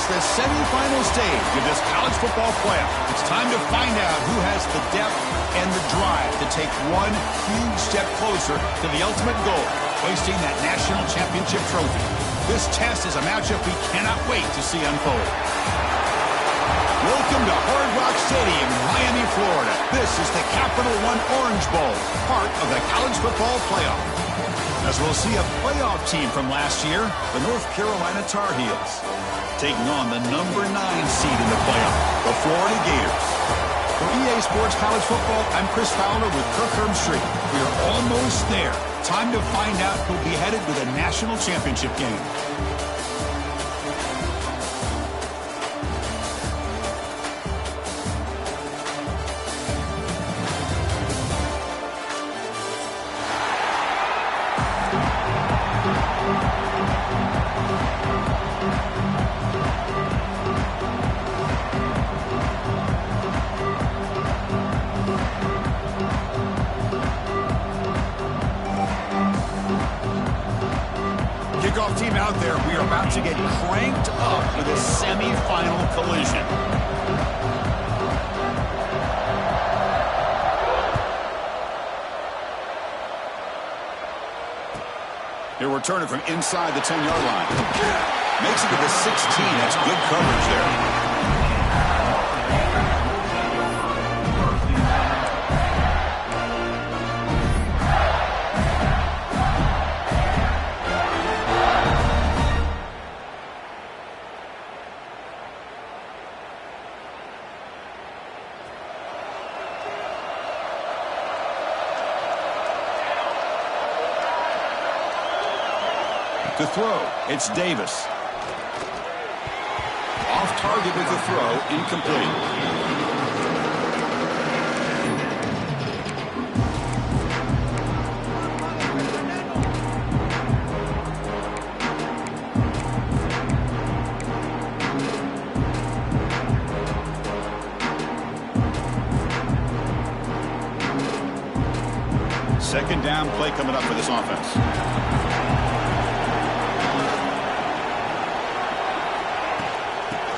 It's the semifinal stage of this college football playoff. It's time to find out who has the depth and the drive to take one huge step closer to the ultimate goal, hoisting that national championship trophy. This test is a matchup we cannot wait to see unfold. Welcome to Hard Rock Stadium in Miami, Florida. This is the Capital One Orange Bowl, part of the college football playoff. As we'll see a playoff team from last year, the North Carolina Tar Heels, taking on the number 9 seed in the playoff, the Florida Gators. For EA Sports College Football, I'm Chris Fowler with Kirk Herbstreit. We are almost there. Time to find out who'll be headed to the national championship game. Kickoff team out there. We are about to get cranked up with a semifinal collision. He'll return it from inside the 10-yard line. Makes it to the 16. That's good coverage there. To throw, it's Davis. Off target with the throw, incomplete. Second down play coming up for this offense.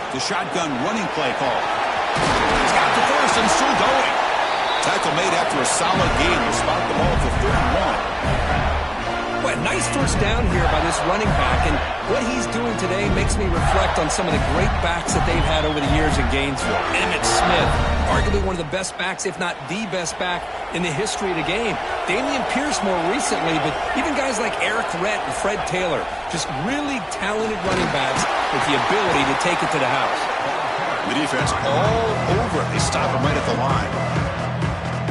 The shotgun running play call. He's got the first and still going. Tackle made after a solid gain to spot the ball for 3rd and 1. Well, nice first down here by this running back, and what he's doing today makes me reflect on some of the great backs that they've had over the years in Gainesville. Emmitt Smith, arguably one of the best backs, if not the best back in the history of the game. Dameon Pierce more recently, but even guys like Eric Rhett and Fred Taylor, just really talented running backs with the ability to take it to the house. The defense all over it. They stop him right at the line.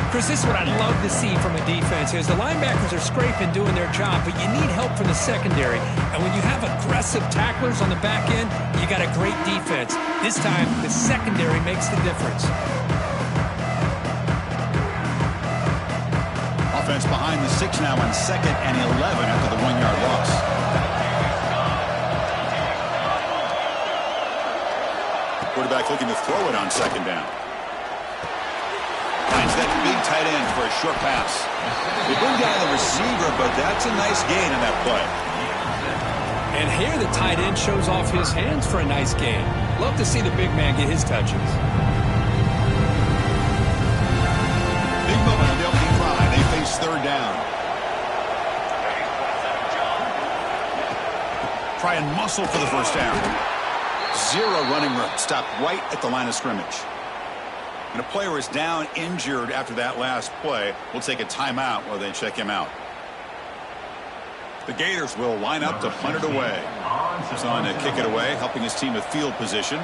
Chris, this is what I'd love to see from a defense is the linebackers are scraping, doing their job, but you need help from the secondary. And when you have aggressive tacklers on the back end, you got a great defense. This time, the secondary makes the difference. Offense behind the 6 now on 2nd and 11 after the 1-yard loss. Quarterback looking to throw it on 2nd down. Finds that big tight end for a short pass. They bring down the receiver, but that's a nice gain on that play. And here the tight end shows off his hands for a nice gain. Love to see the big man get his touches. Big moment on the opening drive. They face 3rd down. Try and muscle for the first down. 0 running room. Stopped right at the line of scrimmage. And a player is down injured after that last play. We'll take a timeout while they check him out. The Gators will line up to punt it away. He's on to kick it away, helping his team with field position.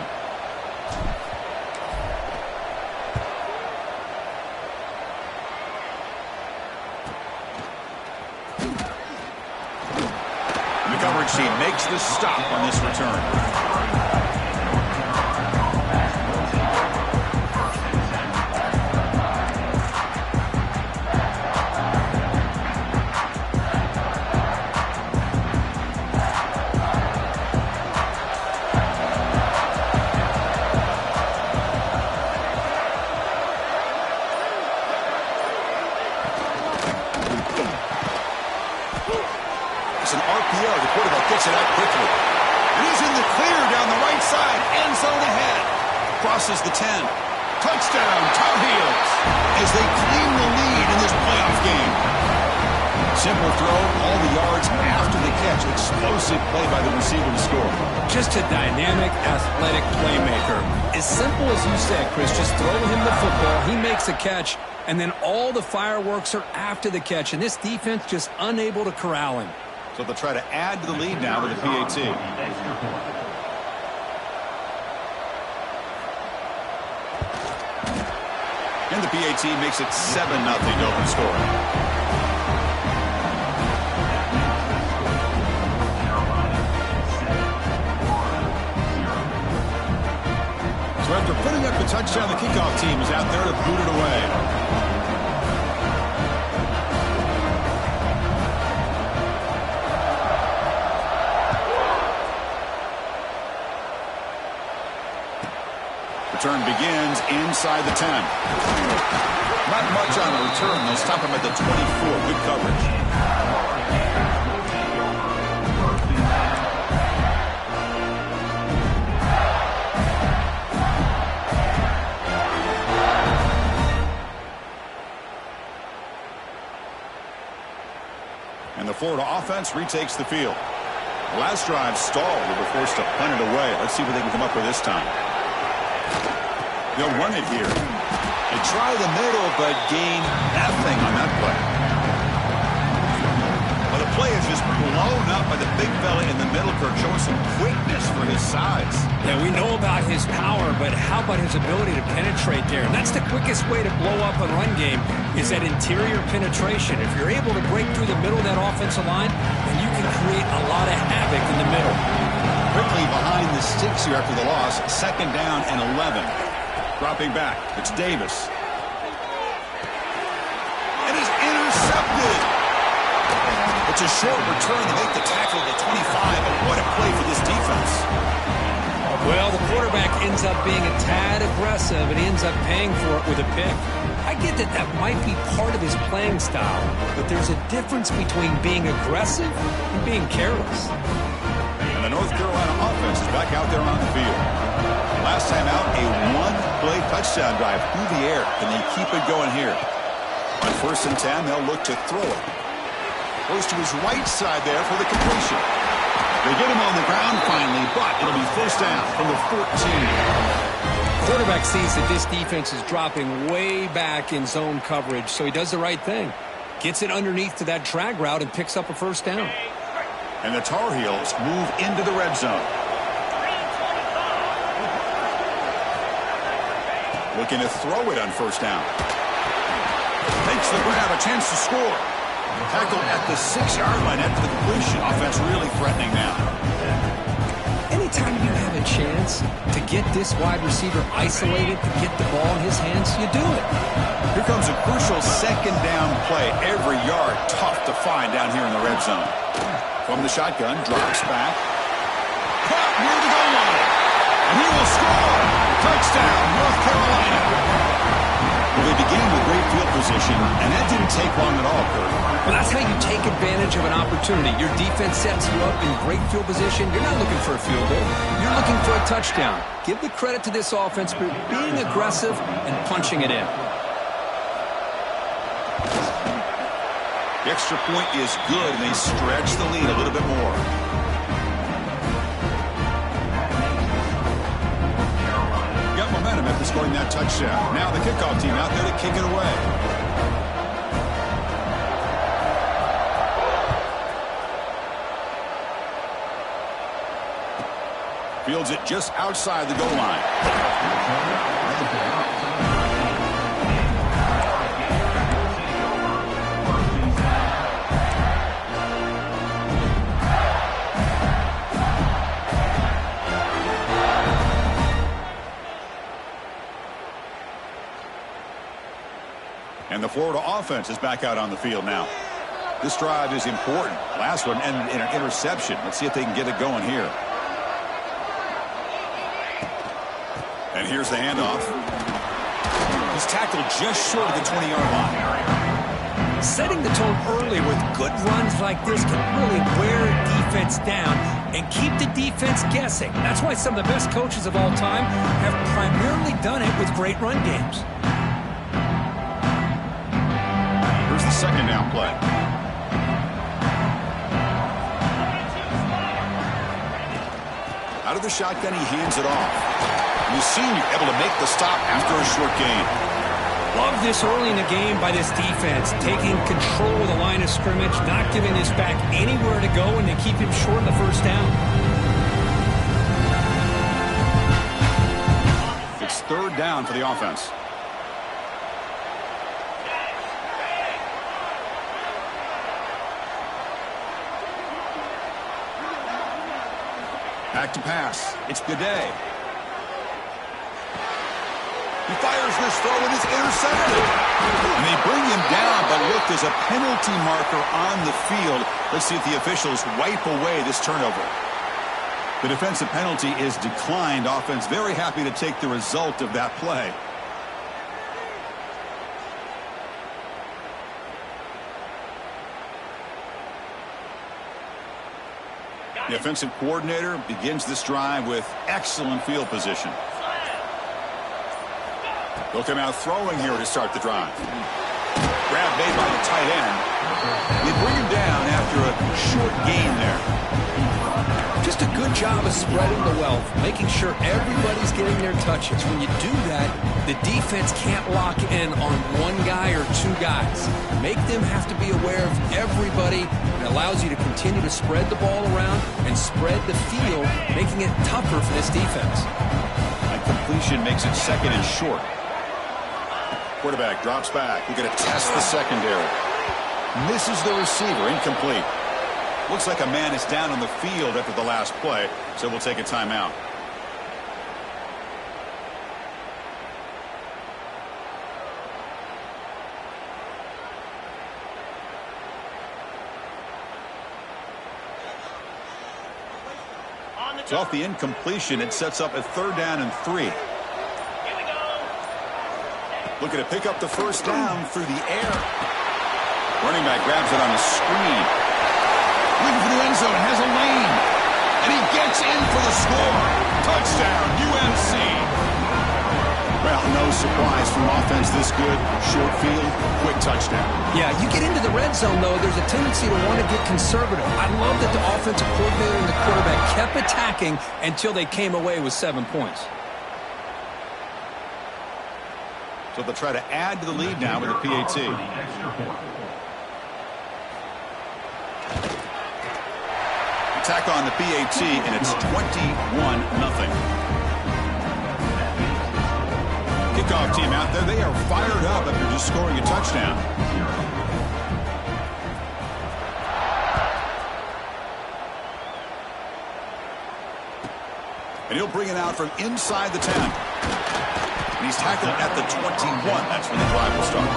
The coverage team makes the stop on this return. It's an RPO. The quarterback gets it out quickly. And he's in the clear down the right side. End zone ahead. Crosses the 10. Touchdown, Tar Heels, as they claim the lead in this playoff game. Simple throw, all the yards after the catch. Explosive play by the receiver to score. Just a dynamic, athletic playmaker. As simple as you said, Chris, just throw him the football, he makes a catch, and then all the fireworks are after the catch, and this defense just unable to corral him. So they'll try to add to the lead now with the PAT. And the PAT makes it 7-0 to open score. So after putting up the touchdown, the kickoff team is out there to boot it away. Return begins inside the 10. Not much on the return. They'll stop him at the 24. Good coverage. And the Florida offense retakes the field. The last drive stalled. They were forced to punt it away. Let's see what they can come up with this time. They'll run it here. They try the middle, but gain nothing on that play. Well, the play is just blown up by the big fella in the middle, Kirk, showing some quickness for his size. Yeah, we know about his power, but how about his ability to penetrate there? And that's the quickest way to blow up a run game, is that interior penetration. If you're able to break through the middle of that offensive line, then you can create a lot of havoc in the middle. Quickly behind the sticks here after the loss. 2nd down and 11. Dropping back. It's Davis. And he's intercepted. It's a short return to make the tackle at the 25. But what a play for this defense. Well, the quarterback ends up being a tad aggressive, and he ends up paying for it with a pick. I get that that might be part of his playing style, but there's a difference between being aggressive and being careless. And the North Carolina offense is back out there on the field. Last time out, a one-play touchdown drive through the air. Can they keep it going here? On 1st and 10, they'll look to throw it. Goes to his right side there for the completion. They get him on the ground finally, but it'll be 1st down from the 14. Quarterback sees that this defense is dropping way back in zone coverage, so he does the right thing. Gets it underneath to that drag route and picks up a 1st down. And the Tar Heels move into the red zone. Looking to throw it on 1st down. Makes the grab, a chance to score. Tackle at the 6-yard line after the completion. Offense really threatening now. Anytime you have a chance to get this wide receiver isolated, to get the ball in his hands, you do it. Here comes a crucial 2nd down play. Every yard tough to find down here in the red zone. From the shotgun, drops back. Caught near the goal line. And he will score. Touchdown, North Carolina. Well, they began with great field position, and that didn't take long at all, Kurt. Well, that's how you take advantage of an opportunity. Your defense sets you up in great field position. You're not looking for a field goal. You're looking for a touchdown. Give the credit to this offense for being aggressive and punching it in. The extra point is good, and they stretch the lead a little bit more. Got momentum after scoring that touchdown. Now the kickoff team out there to kick it away. Fields it just outside the goal line. And the Florida offense is back out on the field now. This drive is important. Last one ended in an interception. Let's see if they can get it going here. And here's the handoff. He's tackled just short of the 20-yard line. Setting the tone early with good runs like this can really wear a defense down and keep the defense guessing. That's why some of the best coaches of all time have primarily done it with great run games. Here's the second down play. Out of the shotgun, he hands it off. And you see him able to make the stop after a short gain. Love this early in the game by this defense, taking control of the line of scrimmage, not giving this back anywhere to go, and they keep him short of the first down. It's third down for the offense. Back to pass. It's Gaudet. He fires this throw and it's intercepted. And they bring him down, but look, there's a penalty marker on the field. Let's see if the officials wipe away this turnover. The defensive penalty is declined. Offense very happy to take the result of that play. The offensive coordinator begins this drive with excellent field position. They'll come out throwing here to start the drive. Grab made by the tight end. They bring him down after a short gain there. Just a good job of spreading the wealth, making sure everybody's getting their touches. When you do that, the defense can't lock in on one guy or two guys. Make them have to be aware of everybody. It allows you to continue to spread the ball around and spread the field, making it tougher for this defense. A completion makes it second and short. Quarterback drops back. We're going to test the secondary. Misses the receiver. Incomplete. Looks like a man is down on the field after the last play, so we'll take a timeout. So off the incompletion, it sets up a third down and 3. Looking to pick up the first down through the air. Running back grabs it on the screen. Looking for the end zone, has a lane. And he gets in for the score. Touchdown, UMC. Well, no surprise from offense this good. Short field, quick touchdown. Yeah, you get into the red zone, though, there's a tendency to want to get conservative. I love that the offensive coordinator and the quarterback kept attacking until they came away with 7 points. So they'll try to add to the lead now with the PAT. Attack on the PAT, and it's 21-0. Kickoff team out there. They are fired up after just scoring a touchdown. And he'll bring it out from inside the 10. And he's tackled at the 21. That's when the drive will start.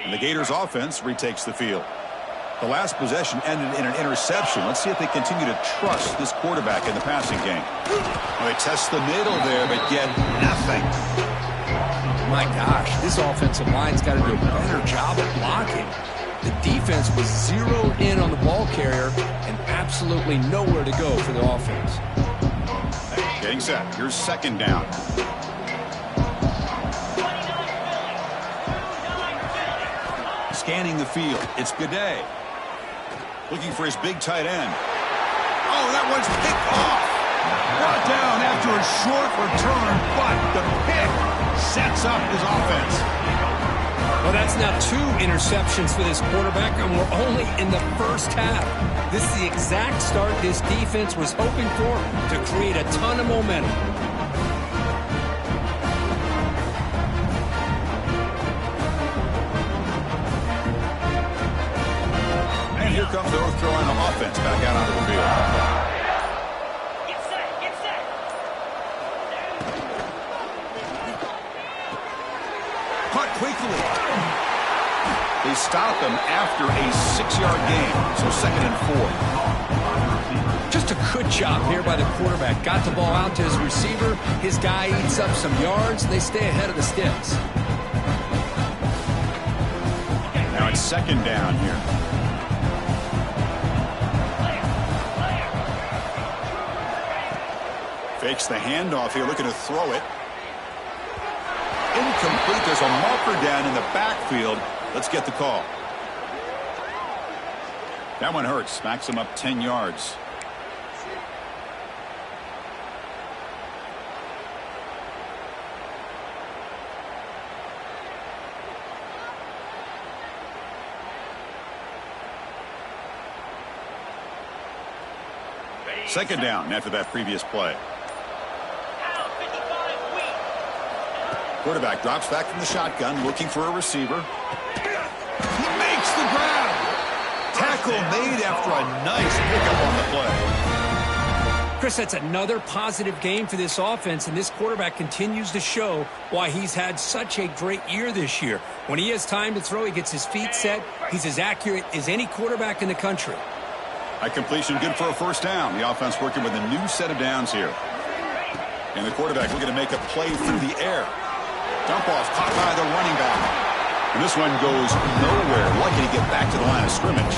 And the Gators offense retakes the field. The last possession ended in an interception. Let's see if they continue to trust this quarterback in the passing game. Well, they test the middle there, but get nothing. My gosh, this offensive line's got to do a better job of blocking. The defense was zeroed in on the ball carrier and absolutely nowhere to go for the offense. Getting set. Here's second down. Scanning the field. It's Gaudet. Looking for his big tight end. Oh, that one's picked off. Brought down after a short return, but the pick sets up his offense. Well, that's now 2 interceptions for this quarterback, and we're only in the first half. This is the exact start this defense was hoping for to create a ton of momentum. And here comes the North Carolina offense back out onto the field. quickly. They stop him after a 6-yard gain, so 2nd and 4. Just a good job here by the quarterback. Got the ball out to his receiver. His guy eats up some yards. They stay ahead of the sticks. Now it's 2nd down here. Fakes the handoff here, looking to throw it. Incomplete. There's a marker down in the backfield. Let's get the call. That one hurts. Smacks him up 10 yards. Second down after that previous play. Quarterback drops back from the shotgun, looking for a receiver. He makes the grab. Tackle made after a nice pickup on the play. Chris, that's another positive game for this offense, and this quarterback continues to show why he's had such a great year this year. When he has time to throw, he gets his feet set. He's as accurate as any quarterback in the country. A completion good for a first down. The offense working with a new set of downs here. And the quarterback looking to make a play through the air. Dump off caught by the running back. And this one goes nowhere. Lucky to get back to the line of scrimmage.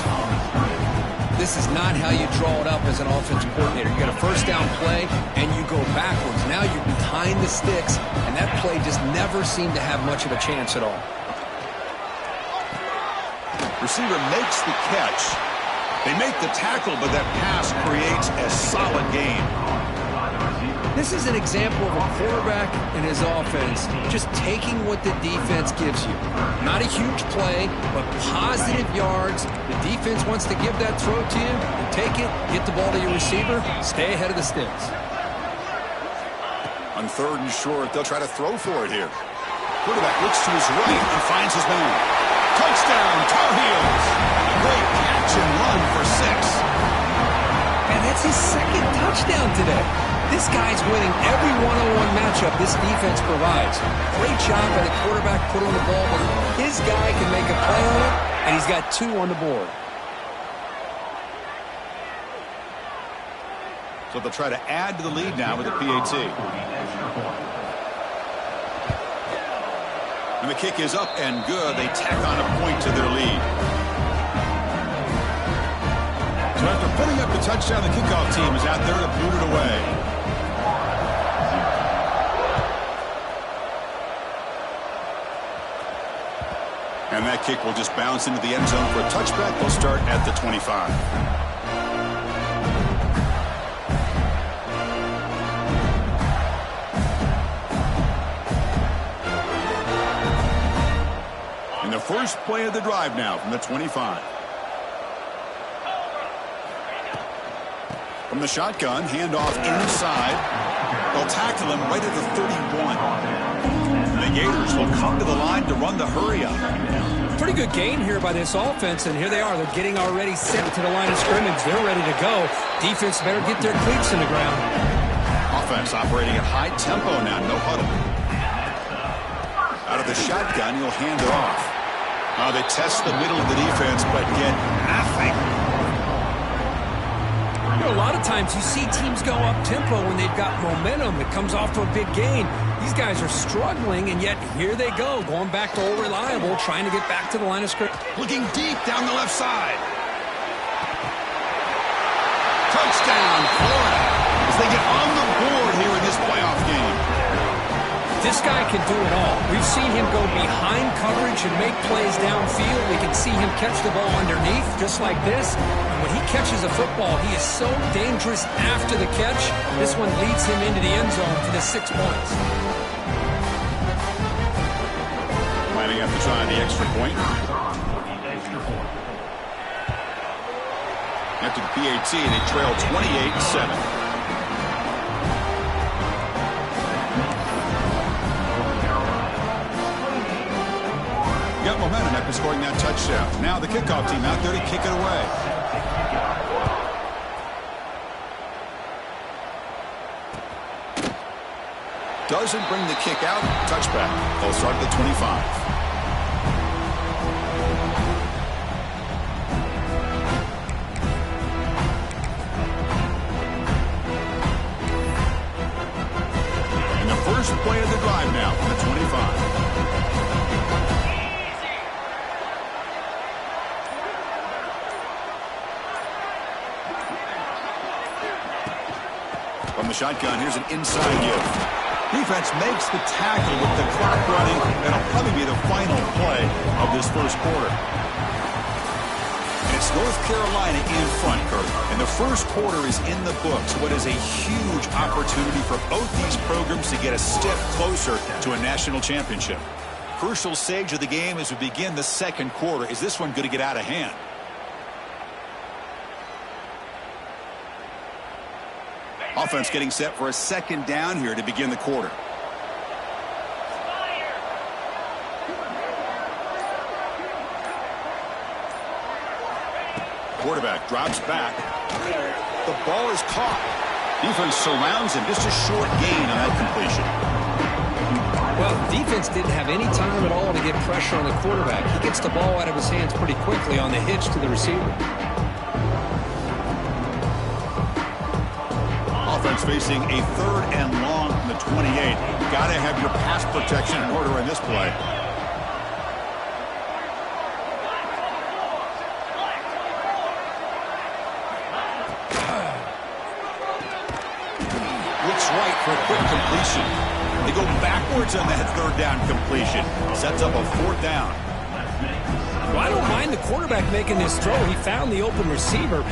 This is not how you draw it up as an offensive coordinator. You got a first down play, and you go backwards. Now you're behind the sticks, and that play just never seemed to have much of a chance at all. Receiver makes the catch. They make the tackle, but that pass creates a solid gain. This is an example of a quarterback and his offense just taking what the defense gives you. Not a huge play, but positive yards. The defense wants to give that throw to you. You take it, get the ball to your receiver, stay ahead of the sticks. On 3rd and short, they'll try to throw for it here. Quarterback looks to his right and finds his man. Touchdown, Tar Heels! A great catch and run for 6. And that's his 2nd touchdown today. This guy's winning every one-on-one matchup this defense provides. Great job by the quarterback putting the ball, but his guy can make a play on it, and he's got 2 on the board. So they'll try to add to the lead now with a PAT. And the kick is up and good. They tack on a point to their lead. So after putting up the touchdown, the kickoff team is out there to boot it away. And that kick will just bounce into the end zone for a touchback. They'll start at the 25. And the first play of the drive now from the 25. From the shotgun, handoff inside. They'll tackle him right at the 31. The Gators will come to the line to run the hurry-up. Pretty good gain here by this offense, and here they are. They're getting already set to the line of scrimmage. They're ready to go. Defense better get their cleats in the ground. Offense operating at high tempo now, no huddle. Out of the shotgun, he'll hand it off. They test the middle of the defense, but get nothing. You know, a lot of times you see teams go up-tempo when they've got momentum. It comes off to a big gain. These guys are struggling, and yet here they go, going back to old reliable, trying to get back to the line of scrimmage. Looking deep down the left side. Touchdown, Florida, as they get on the board here in this playoff game. This guy can do it all. We've seen him go behind coverage and make plays downfield. We can see him catch the ball underneath, just like this. And when he catches a football, he is so dangerous after the catch. This one leads him into the end zone for the 6 points. Lining up to try the extra point. After the PAT, they trail 28-7. Got momentum after scoring that touchdown. Now the kickoff team out there to kick it away. Doesn't bring the kick out. Touchback. They'll start at the 25. First play of the drive now from the 25. From the shotgun, here's an inside give. Defense makes the tackle with the clock running. That'll probably be the final play of this first quarter. And it's North Carolina in front, Kurt. And the first quarter is in the books. What is a huge opportunity for both these programs to get a step closer to a national championship. Crucial stage of the game as we begin the second quarter. Is this one going to get out of hand? Offense getting set for a second down here to begin the quarter. Quarterback drops back. The ball is caught. Defense surrounds him. Just a short gain on that completion. Well, defense didn't have any time at all to get pressure on the quarterback. He gets the ball out of his hands pretty quickly on the hitch to the receiver. Offense facing a third and long from the 28. Got to have your pass protection in order in this play. Looks right for a quick completion. They go backwards on that third down completion. Sets up a fourth down. Well, I don't mind the quarterback making this throw. He found the open receiver.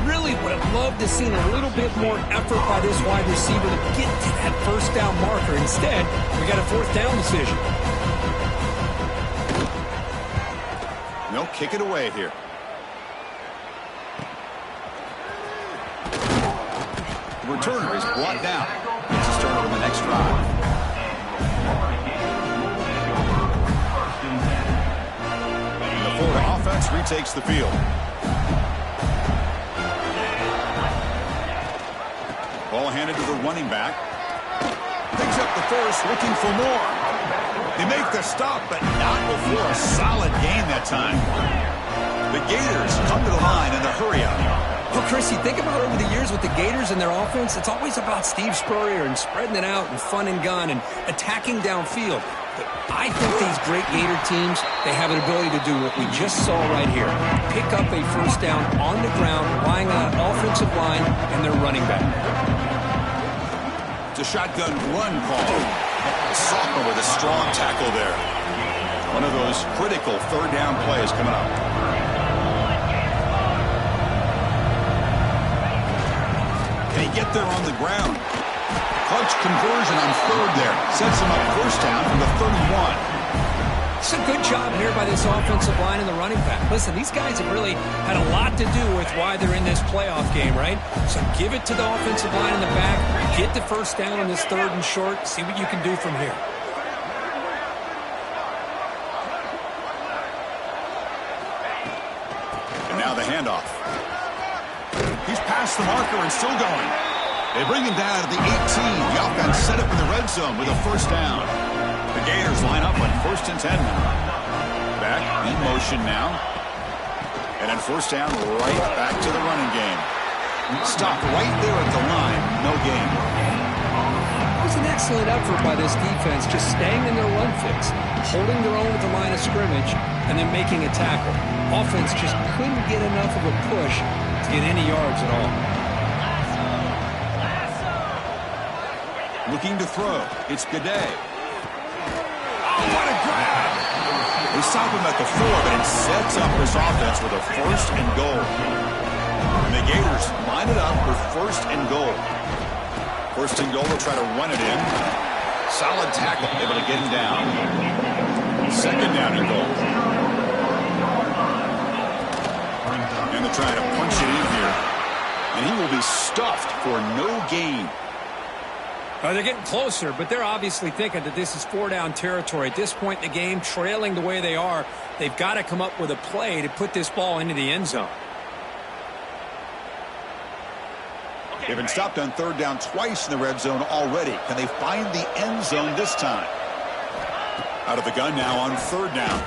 Really would have loved to seen a little bit more effort by this wide receiver to get to that first down marker. Instead, we got a fourth down decision. No, kick it away here. The returner is brought down. It's a start on the next drive. The Florida offense retakes the field. Ball handed to the running back. Picks up the first, looking for more. They make the stop, but not before a solid gain that time. The Gators come to the line in a hurry up. Well, Chris, you think about over the years with the Gators and their offense, it's always about Steve Spurrier and spreading it out and fun and gun and attacking downfield. But I think these great Gator teams, they have an ability to do what we just saw right here. Pick up a first down on the ground, relying on an offensive line and their running back. It's a shotgun run call. Sophomore with a strong tackle there. One of those critical third down plays coming up. Can he get there on the ground? Clutch conversion on third there. Sets him up first down from the 31. It's a good job here by this offensive line and the running back. Listen, these guys have really had a lot to do with why they're in this playoff game, right? So give it to the offensive line in the back. Get the first down on this third and short. See what you can do from here. And now the handoff. He's past the marker and still going. They bring him down at the 18. The offense set up in the red zone with a first down. The Gators line up on 1st and 10 now. Back in motion now. And then first down right back to the running game. Stopped right there at the line. No gain. It was an excellent effort by this defense, just staying in their run fix, holding their own at the line of scrimmage, and then making a tackle. Offense just couldn't get enough of a push to get any yards at all. Looking to throw. It's Gaudet. Oh, what a grab! They stop him at the 4, but it sets up this offense with a first and goal. And the Gators line it up with first and goal. First and goal, they'll try to run it in. Solid tackle, able to get him down. Second down and goal. And they're trying to punch it in here. And he will be stuffed for no gain. They're getting closer, but they're obviously thinking that this is four-down territory. At this point in the game, trailing the way they are, they've got to come up with a play to put this ball into the end zone. They've been stopped on third down twice in the red zone already. Can they find the end zone this time? Out of the gun now on third down.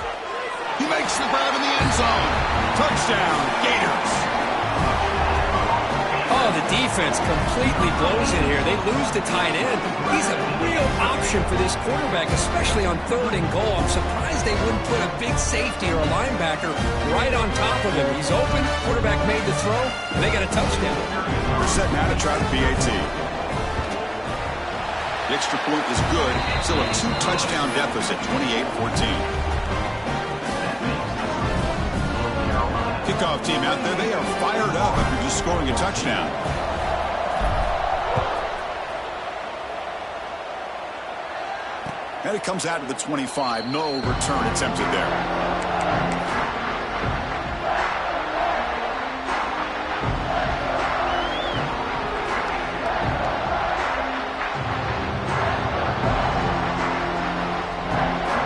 He makes the grab in the end zone. Touchdown, Gators. Oh, the defense completely blows it here. They lose the tight end. He's a real option for this quarterback, especially on 3rd and goal. I'm surprised they wouldn't put a big safety or a linebacker right on top of him. He's open, quarterback made the throw, and they got a touchdown. They're set now to try the PAT. The extra point is good. Still a 2-touchdown deficit, 28-14. Kickoff team out there. They are fired up after just scoring a touchdown. And it comes out to the 25. No return attempted there.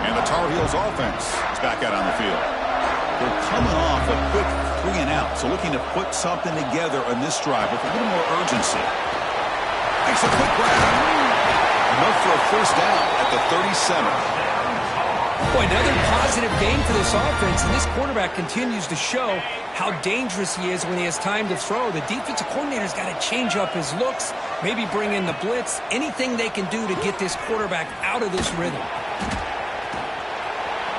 And the Tar Heels offense is back out on the field. They're coming off a quick 3-and-out, so looking to put something together on this drive with a little more urgency. Makes a quick grab. Enough for a first down at the 37. Boy, another positive game for this offense, and this quarterback continues to show how dangerous he is when he has time to throw. The defensive coordinator's got to change up his looks, maybe bring in the blitz, anything they can do to get this quarterback out of this rhythm.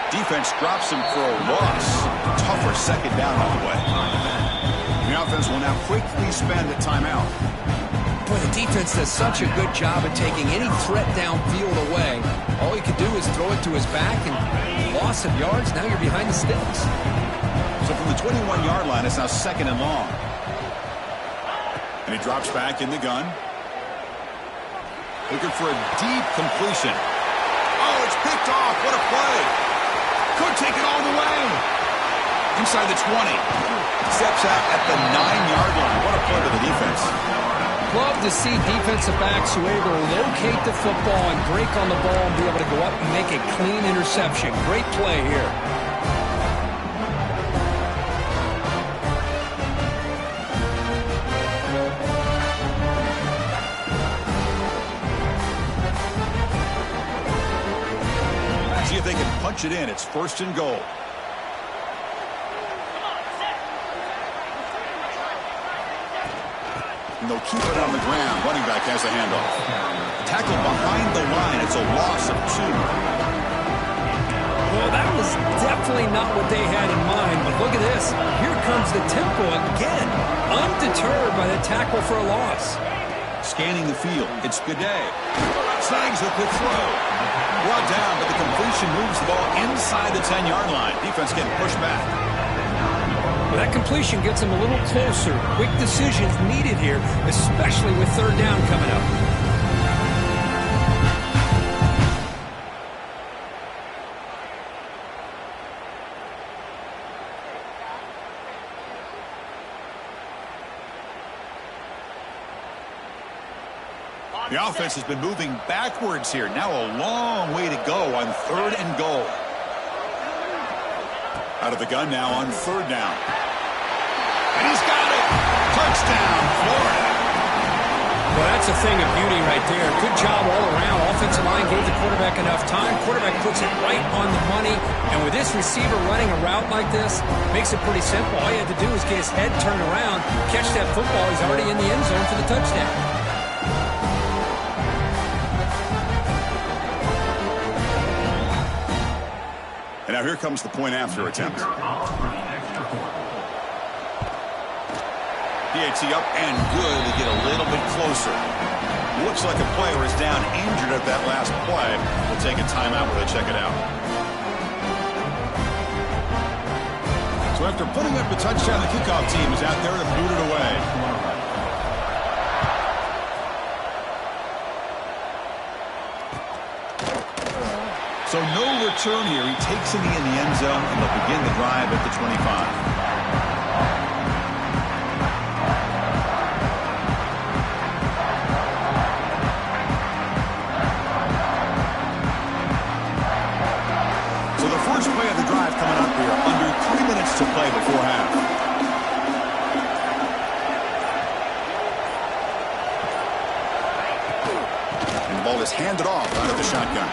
Defense drops him for a loss. Tougher second down on the way. The offense will now quickly spend a timeout. Boy, the defense does such a good job of taking any threat downfield away. All he could do is throw it to his back, and loss of yards, now you're behind the sticks. So from the 21-yard line, it's now 2nd and long. And he drops back in the gun. Looking for a deep completion. Oh, it's picked off. What a play. Could take it all the way. Inside the 20. Steps out at the 9-yard line. What a play to the defense. Love to see defensive backs who are able to locate the football and break on the ball and be able to go up and make a clean interception. Great play here. See if they can punch it in. It's 1st and goal. And they'll keep it on the ground. Running back has a handoff. Tackled behind the line. It's a loss of 2. Well, that was definitely not what they had in mind. But look at this. Here comes the tempo again. Undeterred by the tackle for a loss. Scanning the field. It's Gaudet. Snags a quick throw. Brought down, but the completion moves the ball inside the 10-yard line. Defense getting pushed back. Well, that completion gets them a little closer. Quick decisions needed here, especially with 3rd down coming up. The offense has been moving backwards here. Now a long way to go on 3rd and goal. Out of the gun now on 3rd down. And he's got it. Touchdown, Florida. Well, that's a thing of beauty right there. Good job all around. Offensive line gave the quarterback enough time. Quarterback puts it right on the money. And with this receiver running a route like this, makes it pretty simple. All you had to do is get his head turned around, catch that football. He's already in the end zone for the touchdown. And now here comes the point after attempt. PAT up and good to get a little bit closer. Looks like a player is down injured at that last play. We'll take a timeout while they check it out. So after putting up a touchdown, the kickoff team is out there to boot it away. So no return here. He takes it in the end zone, and they'll begin the drive at the 25. So the first play of the drive coming up here. Under 3 minutes to play before half. And the ball is handed off out of the shotgun.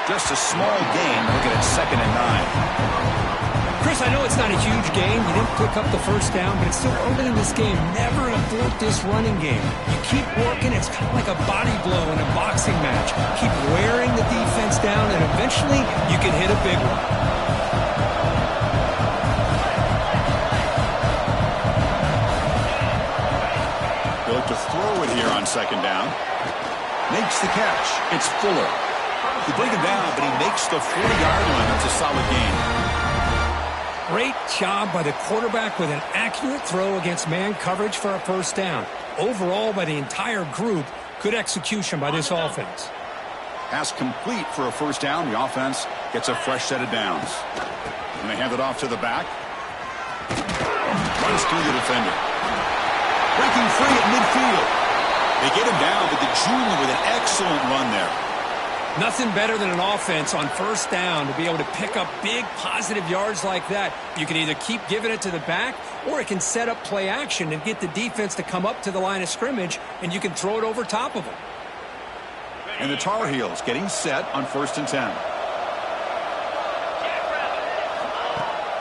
Just a small gain. Looking at 2nd and 9. Chris, I know it's not a huge game. You didn't pick up the first down, but it's still early in this game. Never abort this running game. You keep working. It's kind of like a body blow in a boxing match. Keep wearing the defense down, and eventually you can hit a big one. They look to throw it here on second down. Makes the catch. It's Fuller. You bring him down, but he makes the 40-yard line. That's a solid gain. Great job by the quarterback with an accurate throw against man coverage for a first down. Overall, by the entire group, good execution by this offense. Pass complete for a first down. The offense gets a fresh set of downs. And they hand it off to the back. Runs through the defender. Breaking free at midfield. They get him down, but the junior with an excellent run there. Nothing better than an offense on first down to be able to pick up big positive yards like that. You can either keep giving it to the back, or it can set up play action and get the defense to come up to the line of scrimmage, and you can throw it over top of them. And the Tar Heels getting set on 1st and 10.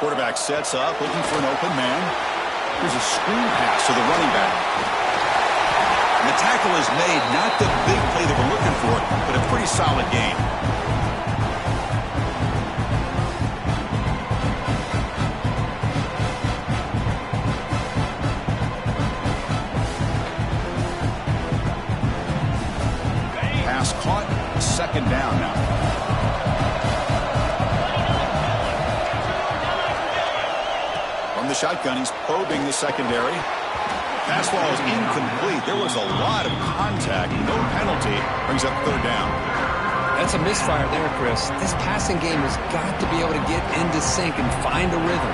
Quarterback sets up, looking for an open man. Here's a screen pass to the running back. And the tackle is made, not the big play that we're looking for, but a pretty solid gain. Pass caught, second down now. From the shotgun, he's probing the secondary. Pass ball is incomplete. There was a lot of contact. No penalty. Brings up third down. That's a misfire there, Chris. This passing game has got to be able to get into sync and find a rhythm.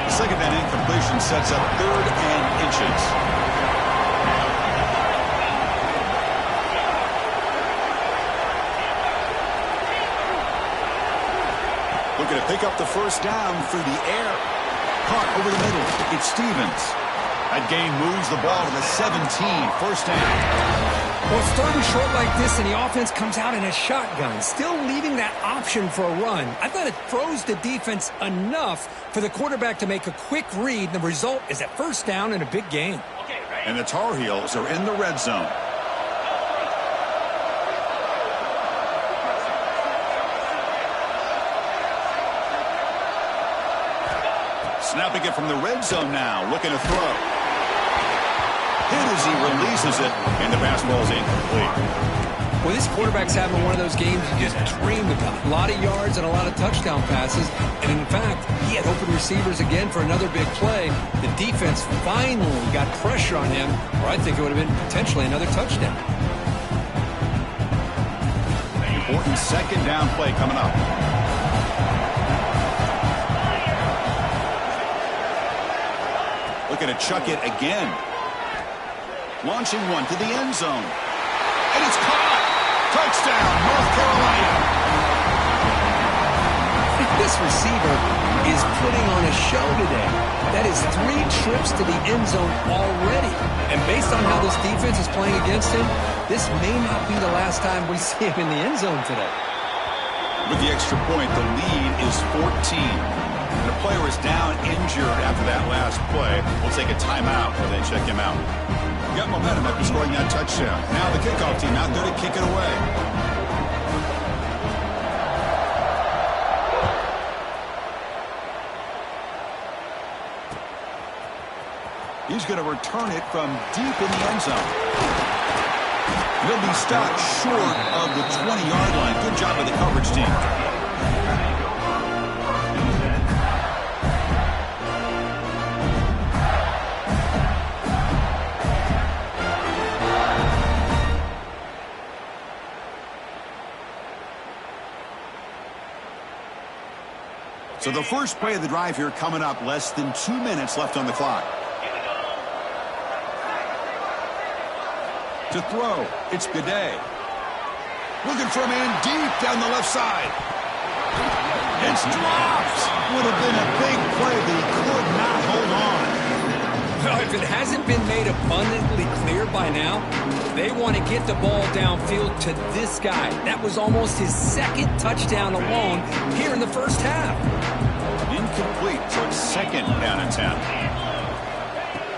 The second down incompletion sets up 3rd and inches. Looking to pick up the first down through the air. Caught over the middle. It's Stevens. That gain moves the ball to the 17. First down. Well, starting short like this and the offense comes out in a shotgun, still leaving that option for a run. I thought it throws the defense enough for the quarterback to make a quick read. The result is a first down and a big gain. And the Tar Heels are in the red zone. Snapping it from the red zone now, looking to throw. Hit as he releases it, and the pass ball is incomplete. Well, this quarterback's having one of those games you just dreamed about. A lot of yards and a lot of touchdown passes. And in fact, he had open receivers again for another big play. The defense finally got pressure on him, or I think it would have been potentially another touchdown. Important second down play coming up. Looking to chuck it again. Launching one to the end zone. And it's caught. Touchdown, North Carolina. This receiver is putting on a show today. That is 3 trips to the end zone already. And based on how this defense is playing against him, this may not be the last time we see him in the end zone today. With the extra point, the lead is 14. And the player is down injured after that last play. We'll take a timeout while they check him out. Got momentum after scoring that touchdown. Now the kickoff team out there to kick it away. He's going to return it from deep in the end zone. He'll be stopped short of the 20-yard line. Good job by the coverage team. So the first play of the drive here coming up, less than 2 minutes left on the clock. To throw, it's Gaudet. Looking for a man deep down the left side. It's dropped. Would have been a big play, but he could not hold on. Well, if it hasn't been made abundantly clear by now, they want to get the ball downfield to this guy. That was almost his second touchdown alone here in the first half. Incomplete, so it's second down and 10.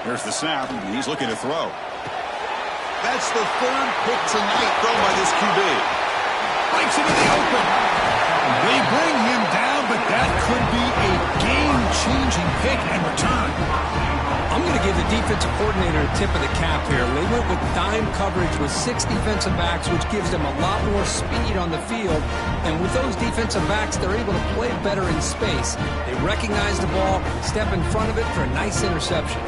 Here's the snap, and he's looking to throw. That's the third pick tonight thrown by this QB. Breaks into the open. They bring him down, but that could be a game-changing pick and return. I'm going to give the defensive coordinator a tip of the cap here. They went with dime coverage with 6 defensive backs, which gives them a lot more speed on the field. And with those defensive backs, they're able to play better in space. They recognize the ball, step in front of it for a nice interception.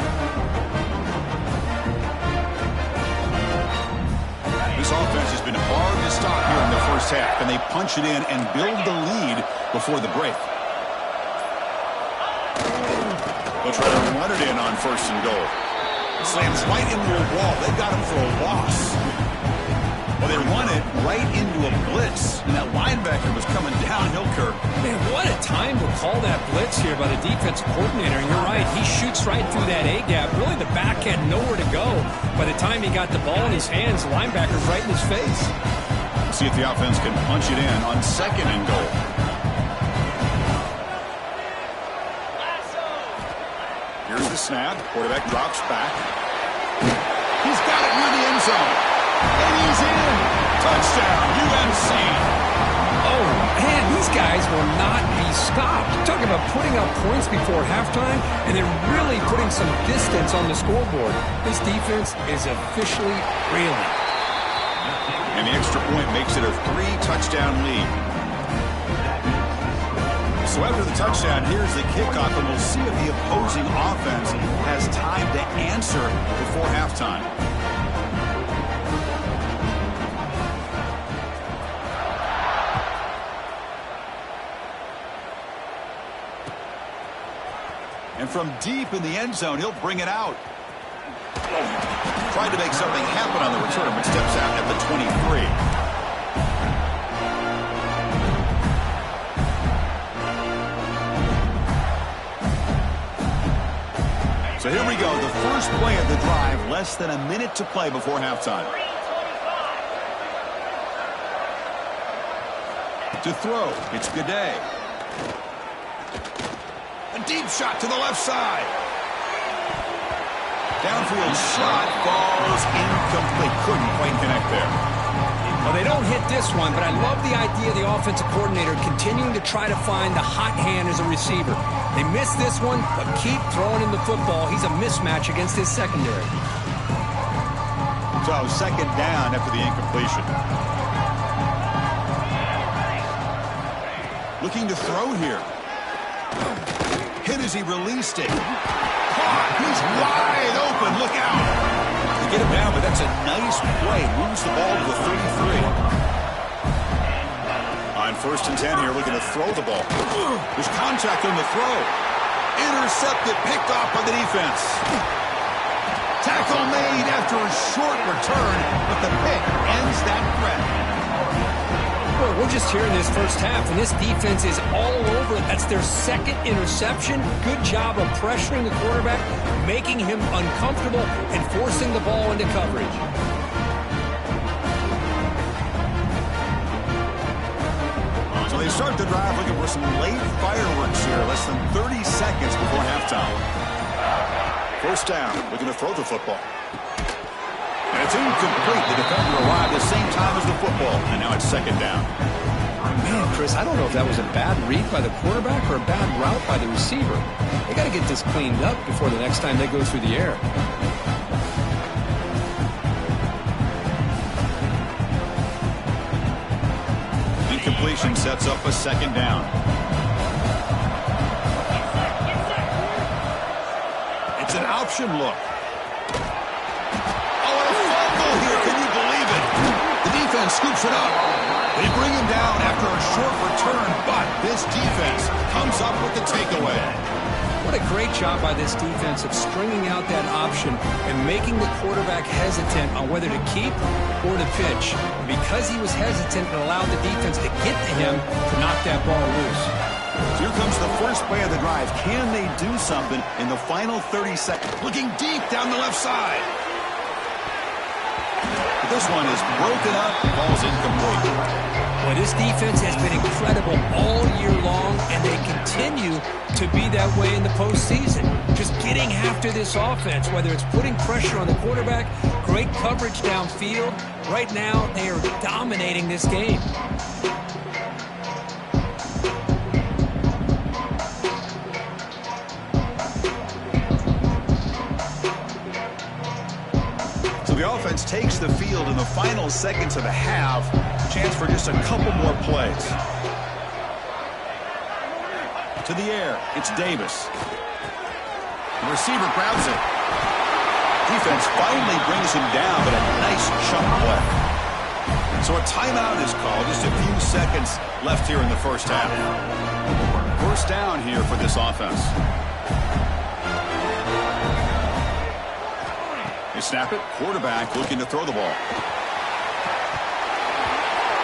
This offense has been hard to stop here in the first half, and they punch it in and build the lead before the break. They'll try to run it in on first and goal. Slams right into a wall. They got him for a loss. Well, they run it right into a blitz, and that linebacker was coming downhill, Kirk. Man, what a time to call that blitz here by the defensive coordinator. And you're right, he shoots right through that A-gap. Really, the back had nowhere to go. By the time he got the ball in his hands, the linebacker's right in his face. Let's see if the offense can punch it in on second and goal. Here's the snap. Quarterback drops back. He's got it near the end zone. And he's in. Touchdown, UNC. Oh, man, these guys will not be stopped. Talking about putting up points before halftime, and they're really putting some distance on the scoreboard. This defense is officially reeling. And the extra point makes it a 3-touchdown lead. So after the touchdown, here's the kickoff, and we'll see if the opposing offense has time to answer before halftime. And from deep in the end zone, he'll bring it out. Tried to make something happen on the return, but steps out at the 23. So here we go, the first play of the drive, less than a minute to play before halftime. To throw, it's Gaudet. A deep shot to the left side. Downfield shot falls incomplete. Couldn't quite connect there. Well, they don't hit this one, but I love the idea of the offensive coordinator continuing to try to find the hot hand as a receiver. They missed this one, but keep throwing him the football. He's a mismatch against his secondary. So second down after the incompletion. Looking to throw here. Hit as he released it. Caught. He's wide open. Look out. They get him down, but that's a nice play. Moves the ball to the 33. On first and 10 here, looking to throw the ball. There's contact on the throw. Intercepted, picked off by the defense. Tackle made after a short return, but the pick ends that threat. Well, we're just here in this first half, and this defense is all over it. That's their second interception. Good job of pressuring the quarterback, making him uncomfortable, and forcing the ball into coverage. So they start the drive looking for some late fireworks here, less than 30 seconds before halftime. First down, looking to throw the football. And it's incomplete. The defender arrived at the same time as the football, and now it's second down. Man, Chris, I don't know if that was a bad read by the quarterback or a bad route by the receiver. They got to get this cleaned up before the next time they go through the air. Incompletion sets up a second down. It's an option look. Here, can you believe it? The defense scoops it up. They bring him down after a short return, but this defense comes up with the takeaway. What a great job by this defense of stringing out that option and making the quarterback hesitant on whether to keep or to pitch. Because he was hesitant, it allowed the defense to get to him to knock that ball loose. Here comes the first play of the drive. Can they do something in the final 30 seconds? Looking deep down the left side. But this one is broken up. Ball's incomplete. Well, this defense has been incredible all year long, and they continue to be that way in the postseason. Just getting after this offense, whether it's putting pressure on the quarterback, great coverage downfield. Right now, they are dominating this game. The offense takes the field in the final seconds of the half. Chance for just a couple more plays. To the air, it's Davis. The receiver grabs it. Defense finally brings him down, but a nice chunk left. So a timeout is called. Just a few seconds left here in the first half. First down here for this offense. They snap it. Quarterback looking to throw the ball.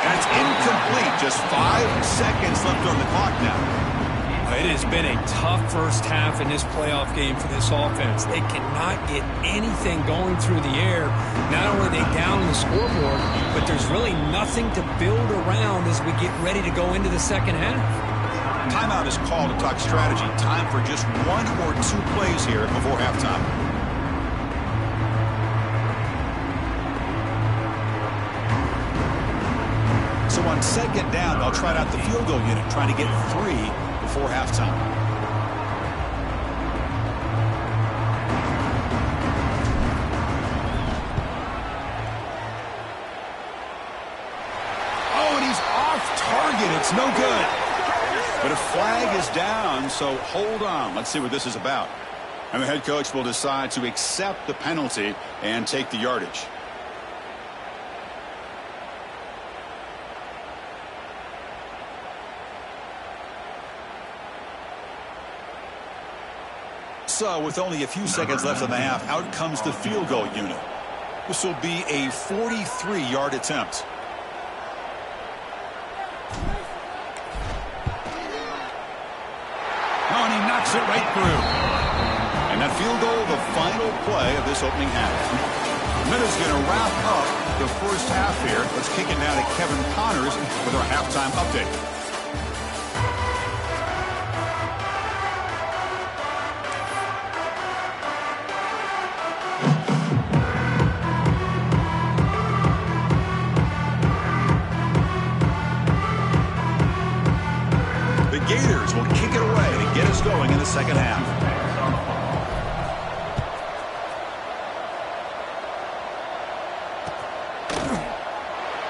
And it's incomplete. Just 5 seconds left on the clock now. It has been a tough first half in this playoff game for this offense. They cannot get anything going through the air. Not only are they down on the scoreboard, but there's really nothing to build around as we get ready to go into the second half. Timeout is called to talk strategy. Time for just 1 or 2 plays here before halftime. So on second down, they'll try out the field goal unit, trying to get 3 before halftime. Oh, and he's off target. It's no good. But a flag is down, so hold on. Let's see what this is about. And the head coach will decide to accept the penalty and take the yardage. So with only a few seconds left in the half, out comes the field goal unit. This will be a 43-yard attempt. Oh, and he knocks it right through. And that field goal, the final play of this opening half. Minutes going to wrap up the first half here. Let's kick it now to Kevin Connors with our halftime update. Gators will kick it away to get us going in the second half.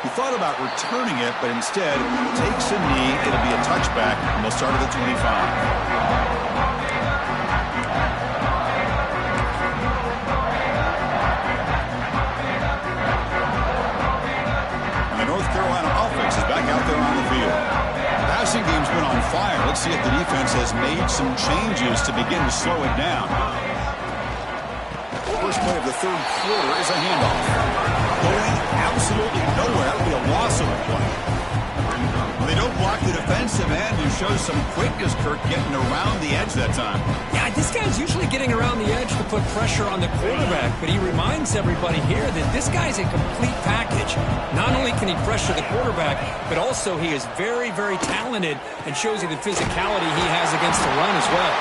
He thought about returning it, but instead takes a knee. It'll be a touchback, and they'll start at the 25. And the North Carolina offense is back out there on the field. Passing game's been on fire. Let's see if the defense has made some changes to begin to slow it down. First play of the third quarter is a handoff. Going absolutely nowhere. That would be a loss of a play. Well, they don't block the defensive end and show some quickness, Kirk, getting around the edge that time. Yeah, this guy's usually getting around the edge to put pressure on the quarterback, but he reminds everybody here that this guy's a complete package. Not only can he pressure the quarterback, but also he is very, very talented and shows you the physicality he has against the run as well.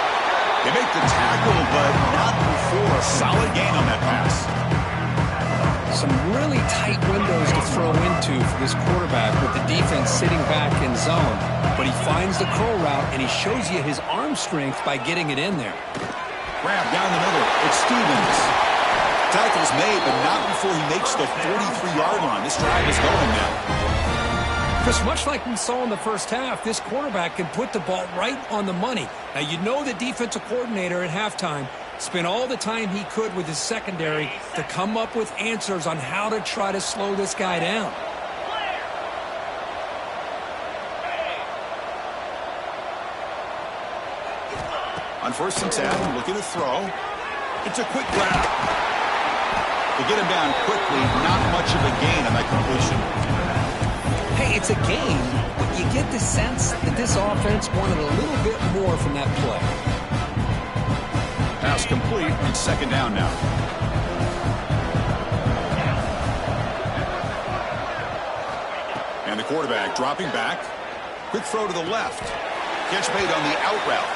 They make the tackle, but not before a solid gain on that pass. Some really tight windows to throw into for this quarterback with the defense sitting back in zone. But he finds the curl route, and he shows you his arm strength by getting it in there. Grab down the middle. It's Stevens. Tackle's made, but not before he makes the 43-yard line. This drive is going now. Chris, much like we saw in the first half, this quarterback can put the ball right on the money. Now, you know the defensive coordinator at halftime spent all the time he could with his secondary to come up with answers on how to try to slow this guy down. On 1st and 10, looking to throw. It's a quick grab. To get him down quickly, not much of a gain on that completion. Hey, it's a gain, but you you get the sense that this offense wanted a little bit more from that play. Pass complete. It's second down now. And the quarterback dropping back. Quick throw to the left. Catch made on the out route.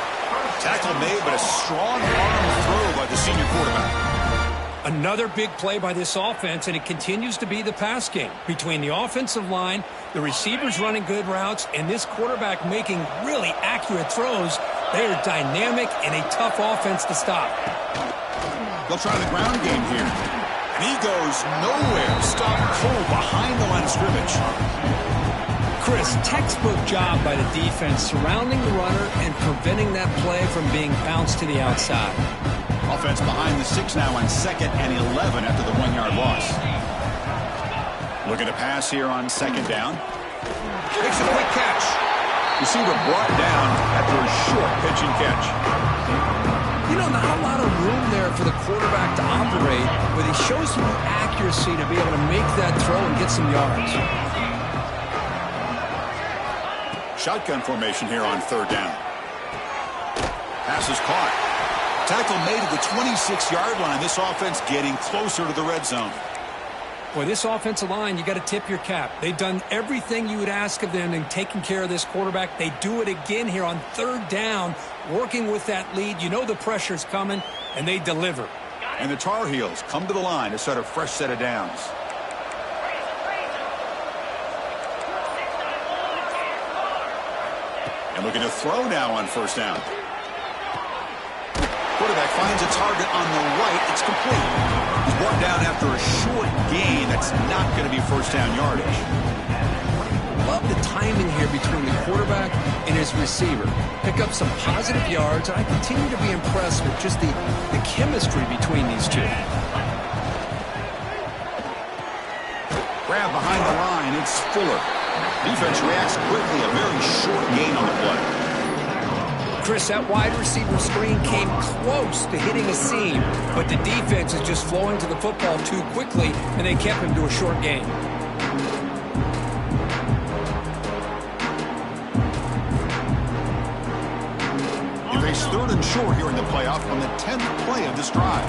Tackle made, but a strong arm throw by the senior quarterback. Another big play by this offense, and it continues to be the pass game. Between the offensive line, the receivers running good routes, and this quarterback making really accurate throws, they are dynamic and a tough offense to stop. They'll try the ground game here. And he goes nowhere. Stopped cold behind the line of scrimmage. Chris, textbook job by the defense surrounding the runner and preventing that play from being bounced to the outside. Offense behind the 6 now on 2nd and 11 after the 1-yard loss. Looking to pass here on 2nd down. Makes a quick catch. Receiver brought down after a short pitch and catch. You know, not a lot of room there for the quarterback to operate, but he shows some accuracy to be able to make that throw and get some yards. Shotgun formation here on 3rd down. Pass is caught. Tackle made at the 26-yard line. This offense getting closer to the red zone. Boy, this offensive line, you got to tip your cap. They've done everything you would ask of them in taking care of this quarterback. They do it again here on 3rd down, working with that lead. You know the pressure's coming, and they deliver. And the Tar Heels come to the line to set a fresh set of downs. And looking to throw now on 1st down. Quarterback finds a target on the right. It's complete. He's brought down after a short gain. That's not going to be 1st down yardage. Love the timing here between the quarterback and his receiver. Pick up some positive yards, and I continue to be impressed with just the chemistry between these two. Grab behind the line. It's Fuller. Defense reacts quickly. A very short gain on the play. Chris, that wide receiver screen came close to hitting a seam, but the defense is just flowing to the football too quickly, and they kept him to a short gain. He faced 3rd and short here in the playoff on the 10th play of this drive.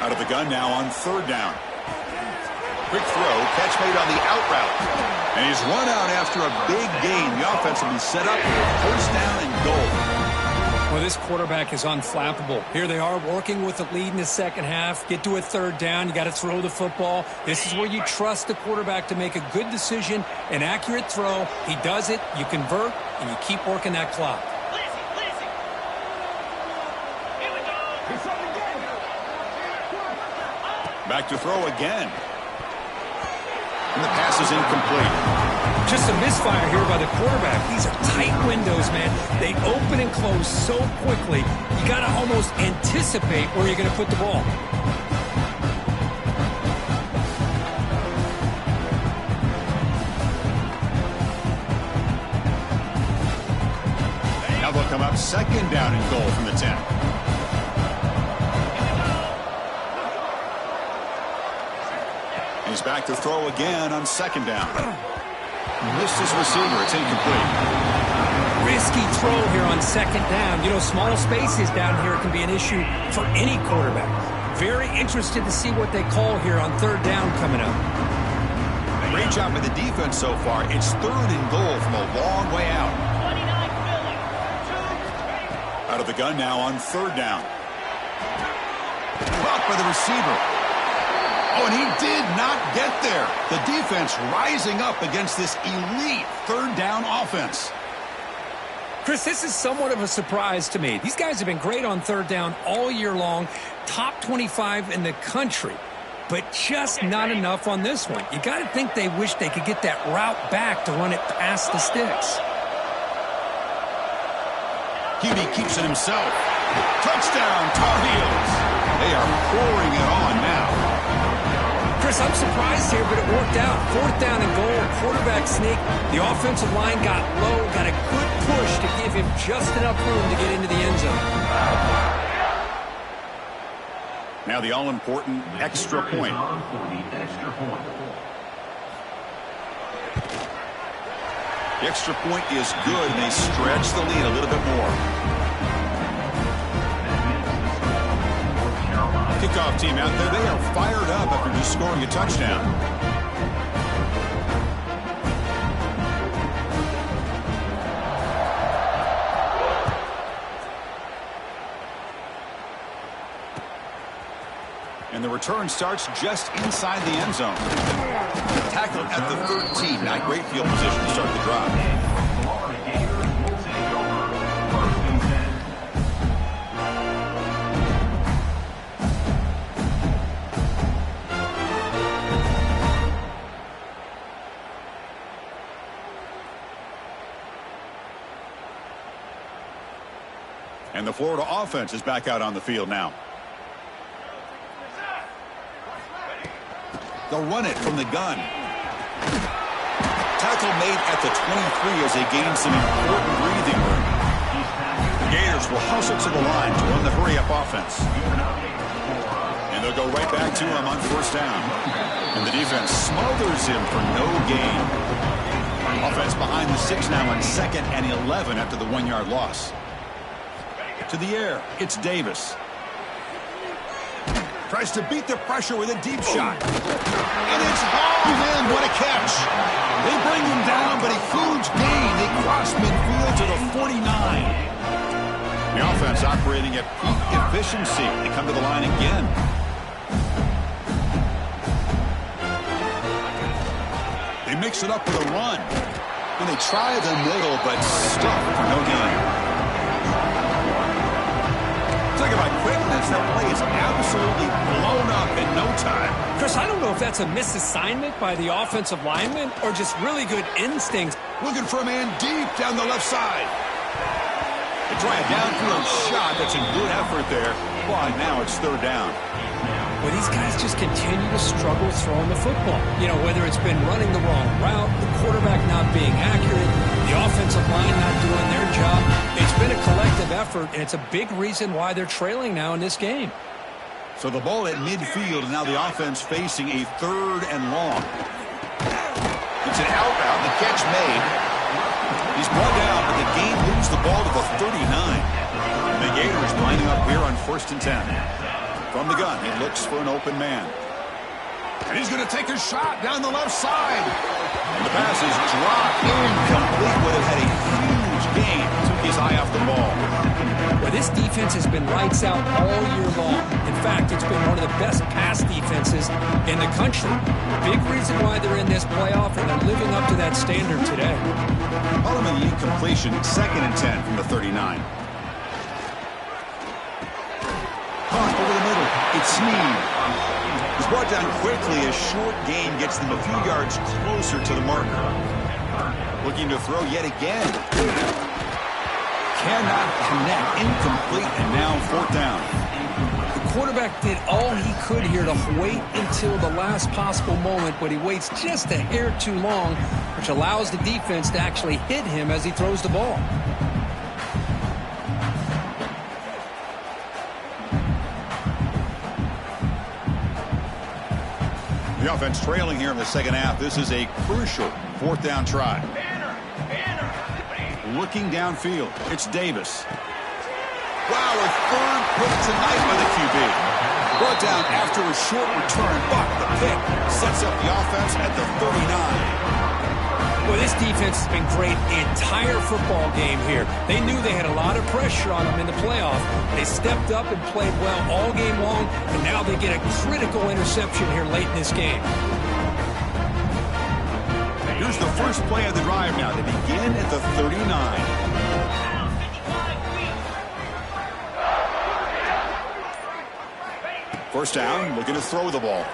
Out of the gun now on 3rd down. Quick throw, catch made on the out route. And he's run out after a big gain. The offense will be set up for 1st down and goal. Well, this quarterback is unflappable. Here they are working with the lead in the 2nd half. Get to a 3rd down. You got to throw the football. This is where you trust the quarterback to make a good decision, an accurate throw. He does it, you convert, and you keep working that clock. Back to throw again. And the pass is incomplete. Just a misfire here by the quarterback. These are tight windows, man. They open and close so quickly, you got to almost anticipate where you're going to put the ball. Now they'll come up 2nd down and goal from the 10. He's back to throw again on 2nd down. Missed his receiver. It's incomplete. Risky throw here on 2nd down. You know, small spaces down here can be an issue for any quarterback. Very interested to see what they call here on 3rd down coming up. Great job by the defense so far. It's 3rd and goal from a long way out. Out of the gun now on 3rd down. Blocked by the receiver. Oh, and he did not get there. The defense rising up against this elite 3rd down offense. Chris, this is somewhat of a surprise to me. These guys have been great on 3rd down all year long, top 25 in the country, but just not enough on this one. You got to think they wish they could get that route back to run it past the sticks. Hebe keeps it himself. Touchdown, Tar Heels. They are pouring it on now. Chris, I'm surprised here, but it worked out. 4th down and goal, quarterback sneak. The offensive line got low, got a good push to give him just enough room to get into the end zone. Now the all-important extra point. The extra point is good, and they stretch the lead a little bit more. Kickoff team out there, they are fired up after just scoring a touchdown. And the return starts just inside the end zone. Tackled at the 13. Not great field position to start the drive. And the Florida offense is back out on the field now. They'll run it from the gun. Tackle made at the 23 as they gain some important breathing room. The Gators will hustle to the line to run the hurry-up offense. And they'll go right back to him on first down. And the defense smothers him for no gain. Offense behind the 6 now on 2nd and 11 after the 1-yard loss. To the air, it's Davis. Tries to beat the pressure with a deep shot. And it's hauled in. What a catch. They bring him down, but a huge gain. They cross midfield to the 49. The offense operating at peak efficiency. They come to the line again. They mix it up with a run. And they try the middle, but stuck for no gain. Talk about quickness. That play is absolutely blown up in no time. Chris, I don't know if that's a misassignment by the offensive lineman or just really good instincts. Looking for a man deep down the left side. They try a downfield shot. That's a good effort there. But now it's 3rd down. Well, these guys just continue to struggle throwing the football. You know, whether it's been running the wrong route, the quarterback not being accurate, the offensive line not doing their job. It's been a collective effort, and it's a big reason why they're trailing now in this game. So the ball at midfield, and now the offense facing a 3rd and long. It's an out route, the catch made. He's brought down, but the game moves the ball to the 39. And the Gators lining up here on 1st and 10. From the gun, he looks for an open man. And he's going to take a shot down the left side. And the pass is dropped incomplete. Would have had a huge gain. Took his eye off the ball. Well, this defense has been lights out all year long. In fact, it's been one of the best pass defenses in the country. Big reason why they're in this playoff, and they're living up to that standard today. Holloman incompletion, 2nd and 10 from the 39. Caught over the middle. It's Snead. He's brought down quickly. A short gain gets them a few yards closer to the marker. Looking to throw yet again. Cannot connect. Incomplete, and now 4th down. The quarterback did all he could here to wait until the last possible moment, but he waits just a hair too long, which allows the defense to actually hit him as he throws the ball. The offense trailing here in the 2nd half. This is a crucial 4th down try. Looking downfield. It's Davis. Wow, a 3rd pick tonight by the QB. Brought down after a short return, but the pick sets up the offense at the 39. Well, this defense has been great the entire football game here. They knew they had a lot of pressure on them in the playoff. They stepped up and played well all game long, and now they get a critical interception here late in this game. Here's the first play of the drive now. They begin at the 39. First down, looking to throw the ball.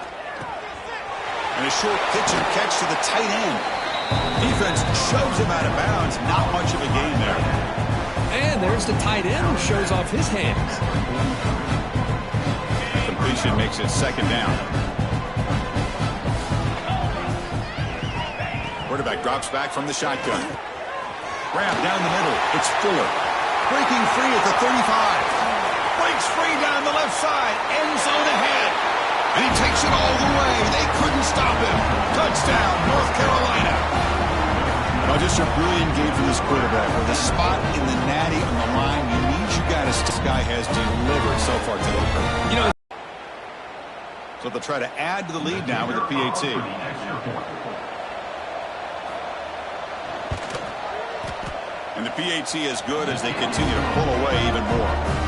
And a short pitch and catch to the tight end. Defense shoves him out of bounds. Not much of a gain there. And there's the tight end who shows off his hands. Completion makes it 2nd down. Quarterback drops back from the shotgun. Grab down the middle. It's Fuller. Breaking free at the 35. Breaks free down the left side. End zone ahead. And he takes it all the way. They couldn't stop him. Touchdown, North Carolina. Well, just a brilliant game for this quarterback. With a spot in the natty on the line, you need you guys. This guy has delivered so far today. You know, so they'll try to add to the lead now with the PAT. And the PAT is good as they continue to pull away even more.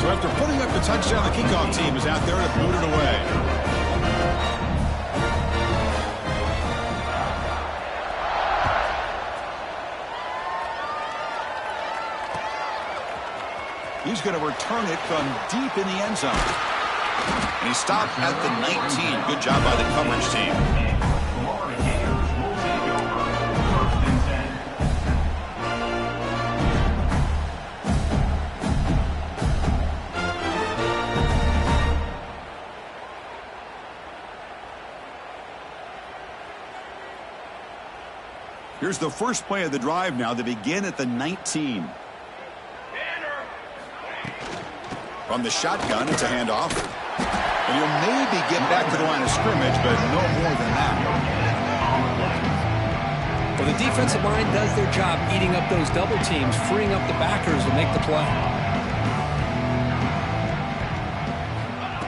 So after putting up the touchdown, the kickoff team is out there to boot it away. He's going to return it from deep in the end zone. And he stopped at the 19. Good job by the coverage team. Here's the first play of the drive now. They begin at the 19. From the shotgun, it's a handoff. And he'll maybe get back to the line of scrimmage, but no more than that. Well, the defensive line does their job eating up those double teams, freeing up the backers to make the play.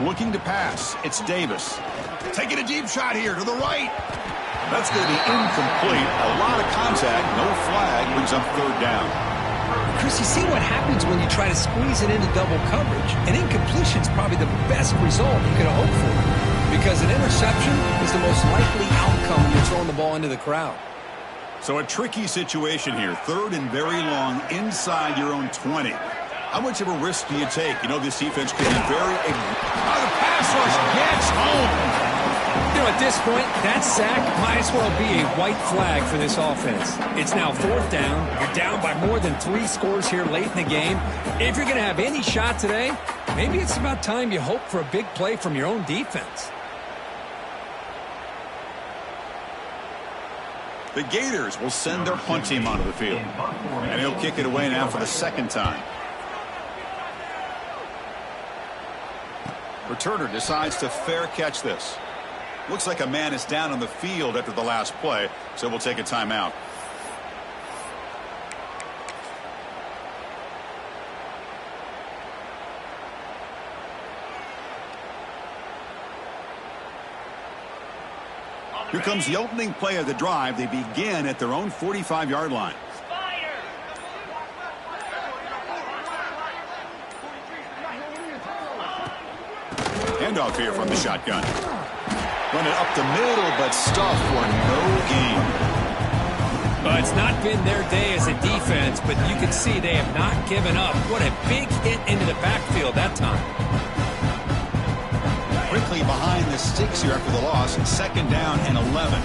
Looking to pass. It's Davis. Taking a deep shot here to the right. That's going to be incomplete. A lot of contact. No flag. Brings up third down. Chris, you see what happens when you try to squeeze it into double coverage. An incompletion is probably the best result you could have hoped for, because an interception is the most likely outcome when you're throwing the ball into the crowd. So a tricky situation here. Third and very long inside your own 20. How much of a risk do you take? You know, this defense could be very... the pass rush gets home. You know, at this point, that sack might as well be a white flag for this offense. It's now fourth down. You're down by more than 3 scores here late in the game. If you're going to have any shot today, maybe it's about time you hope for a big play from your own defense. The Gators will send their punt team onto the field. And he'll kick it away now for the second time. Returner decides to fair catch this. Looks like a man is down on the field after the last play, so we'll take a timeout. Here comes the opening play of the drive. They begin at their own 45-yard line. Handoff here from the shotgun. Run it up the middle, but stuffed for no gain. Well, it's not been their day as a defense, but you can see they have not given up. What a big hit into the backfield that time. Quickly behind the sticks here after the loss. Second down and 11.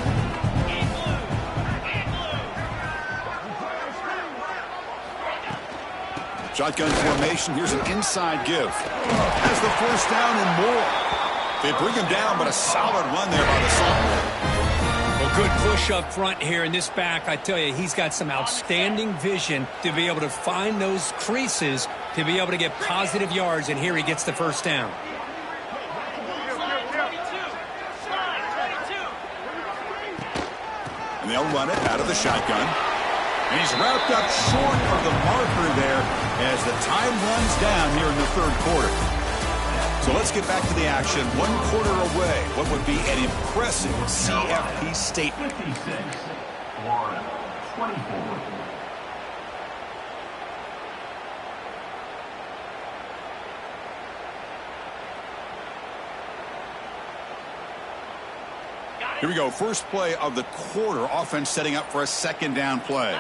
Shotgun formation. Here's an inside give. Has the first down and more. They bring him down, but a solid run there by the sophomore. Well, good push up front here in this back. I tell you, he's got some outstanding vision to be able to find those creases to be able to get positive yards, and here he gets the first down. And they'll run it out of the shotgun. And he's wrapped up short of the marker there as the time runs down here in the third quarter. So let's get back to the action. 1 quarter away. What would be an impressive CFP statement? 56, Florida, 24. Here we go. First play of the quarter. Offense setting up for a second down play.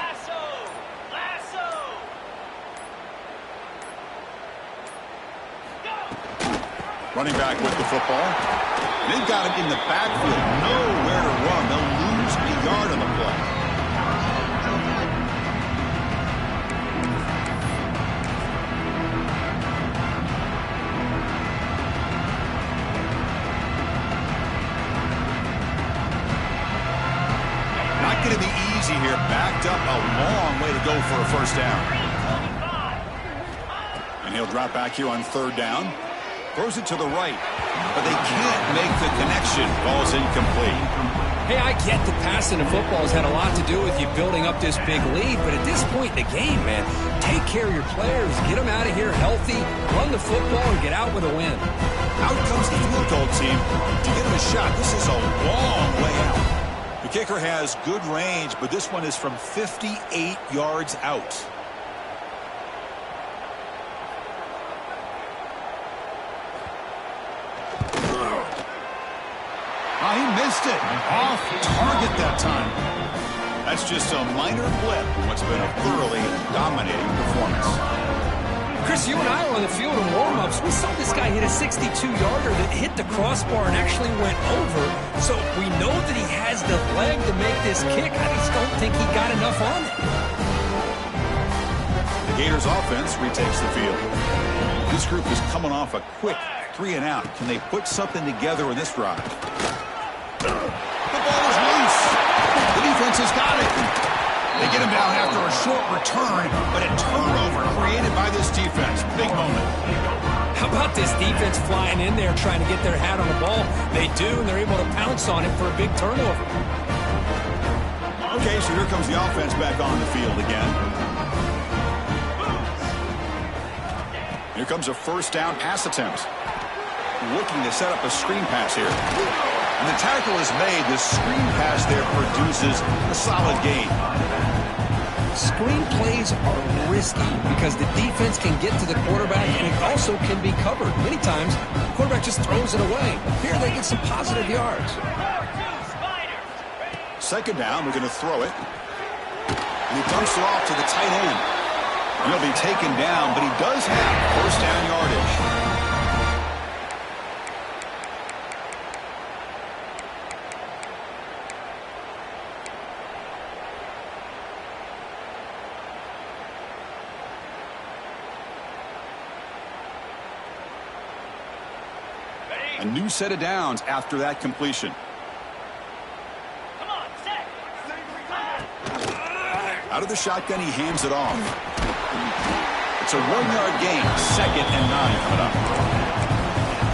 Running back with the football. They've got him in the backfield. Nowhere to run. They'll lose a yard on the play. Not going to be see here, backed up a long way to go for a first down. And he'll drop back here on third down. Throws it to the right, but they can't make the connection. Ball's incomplete. Hey, I get that passing the football has had a lot to do with you building up this big lead, but at this point in the game, man, take care of your players, get them out of here healthy, run the football, and get out with a win. Out comes the field goal team to give him a shot. This is a long way out. The kicker has good range, but this one is from 58 yards out. He missed it. Off target that time. That's just a minor blip in what's been a thoroughly dominating performance. Chris, you and I were on the field in warm-ups. We saw this guy hit a 62-yarder that hit the crossbar and actually went over. So we know that he has the leg to make this kick. I just don't think he got enough on it. The Gators offense retakes the field. This group is coming off a quick 3-and-out. Can they put something together in this drive? The ball is loose. The defense has got it. They get him down after a short return, but a turnover created by this defense. Big moment. How about this defense flying in there trying to get their hat on the ball? They do, and they're able to pounce on it for a big turnover. Okay, so here comes the offense back on the field again. Here comes a first down pass attempt. Looking to set up a screen pass here. And the tackle is made. The screen pass there produces a solid gain. Screen plays are risky because the defense can get to the quarterback and it also can be covered. Many times, the quarterback just throws it away. Here they get some positive yards. Second down, we're going to throw it. And he dumps it off to the tight end. He'll be taken down, but he does have first down yardage. A new set of downs after that completion. Out of the shotgun, he hands it off. It's a 1-yard gain. 2nd and 9 coming up.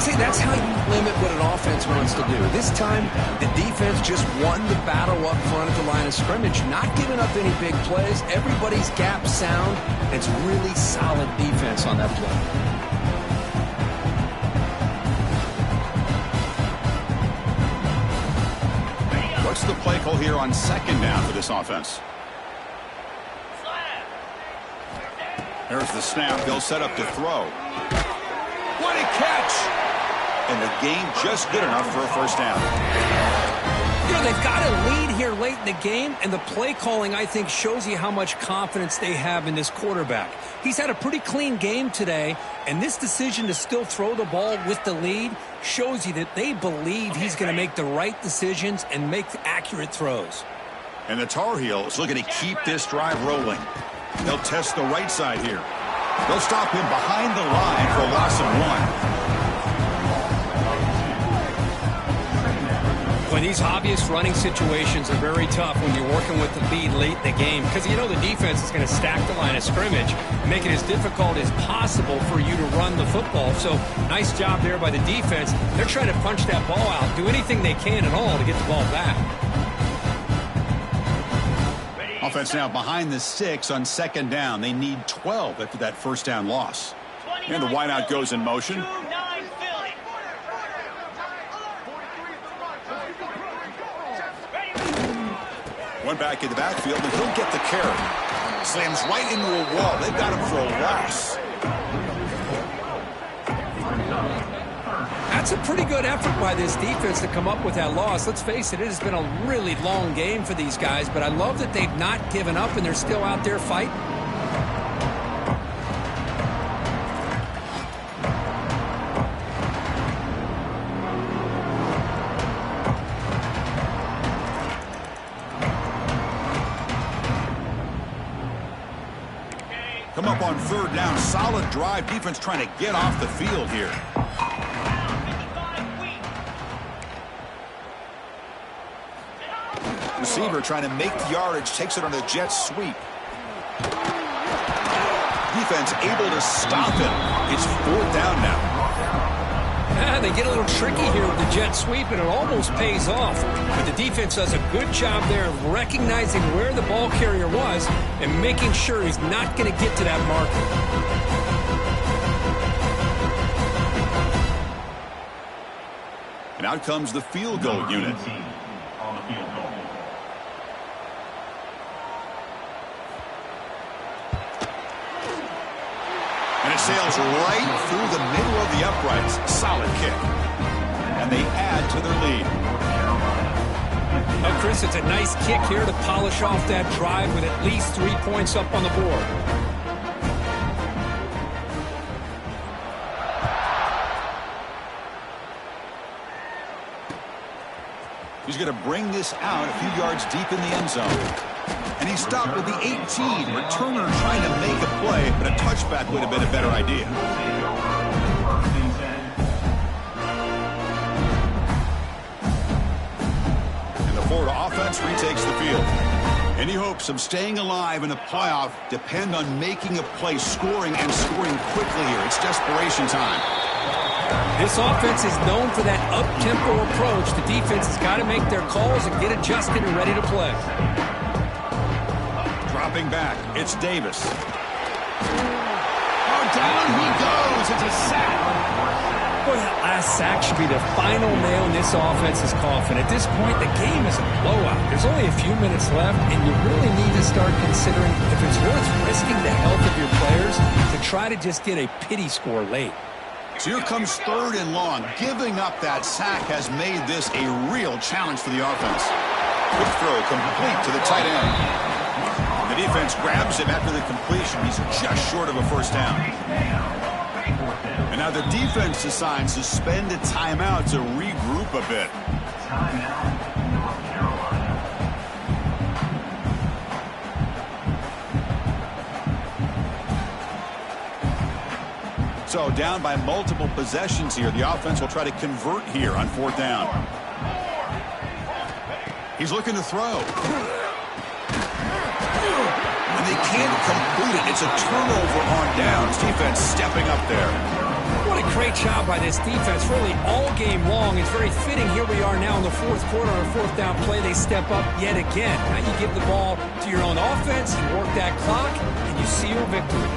See, that's how you limit what an offense wants to do. This time, the defense just won the battle up front at the line of scrimmage, not giving up any big plays. Everybody's gap sound. It's really solid defense on that play. What's the play call here on second down for this offense? There's the snap. They'll set up to throw. What a catch! And the gain just good enough for a first down. You know, they've got a lead here late in the game, and the play calling, I think, shows you how much confidence they have in this quarterback. He's had a pretty clean game today, and this decision to still throw the ball with the lead shows you that they believe he's going to make the right decisions and make accurate throws. And the Tar Heels looking to keep this drive rolling. They'll test the right side here. They'll stop him behind the line for a loss of 1. When these obvious running situations are very tough when you're working with the lead late in the game, because you know the defense is going to stack the line of scrimmage, make it as difficult as possible for you to run the football. So nice job there by the defense. They're trying to punch that ball out, do anything they can at all to get the ball back. Offense now behind the 6 on second down. They need 12 after that first down loss. And the wideout goes in motion. One back in the backfield, and he'll get the carry. Slams right into a wall. They've got him for a loss. That's a pretty good effort by this defense to come up with that loss. Let's face it, it has been a really long game for these guys, but I love that they've not given up and they're still out there fighting. Come up on third down. Solid drive. Defense trying to get off the field here. receiver trying to make the yardage, takes it on a jet sweep. Defense able to stop him. It's 4th down now. They get a little tricky here with the jet sweep, and it almost pays off. But the defense does a good job there of recognizing where the ball carrier was and making sure he's not going to get to that marker. And out comes the field goal unit. On the field goal. And it sails right through the middle of the uprights. Solid kick. And they add to their lead. Well, Chris, it's a nice kick here to polish off that drive with at least 3 points up on the board. He's going to bring this out a few yards deep in the end zone. And he stopped with the 18. Returner trying to make a play, but a touchback would have been a better idea. And the Florida offense retakes the field. Any hopes of staying alive in the playoff depend on making a play, scoring, and scoring quickly here. It's desperation time. This offense is known for that up-tempo approach. The defense has got to make their calls and get adjusted and ready to play. Dropping back, it's Davis. Oh, down he goes. It's a sack. Boy, that last sack should be the final nail in this offense's coffin. At this point, the game is a blowout. There's only a few minutes left, and you really need to start considering if it's worth risking the health of your players to try to just get a pity score late. So here comes 3rd and long. Giving up that sack has made this a real challenge for the offense. Quick throw complete to the tight end. The defense grabs him after the completion. He's just short of a 1st down. And now the defense decides to spend a timeout to regroup a bit. So down by multiple possessions here. The offense will try to convert here on 4th down. He's looking to throw. And they can't complete it. It's a turnover on downs. Defense stepping up there. What a great job by this defense, really all game long. It's very fitting. Here we are now in the 4th quarter on a 4th down play. They step up yet again. Now you give the ball to your own offense, you work that clock, and you seal victory.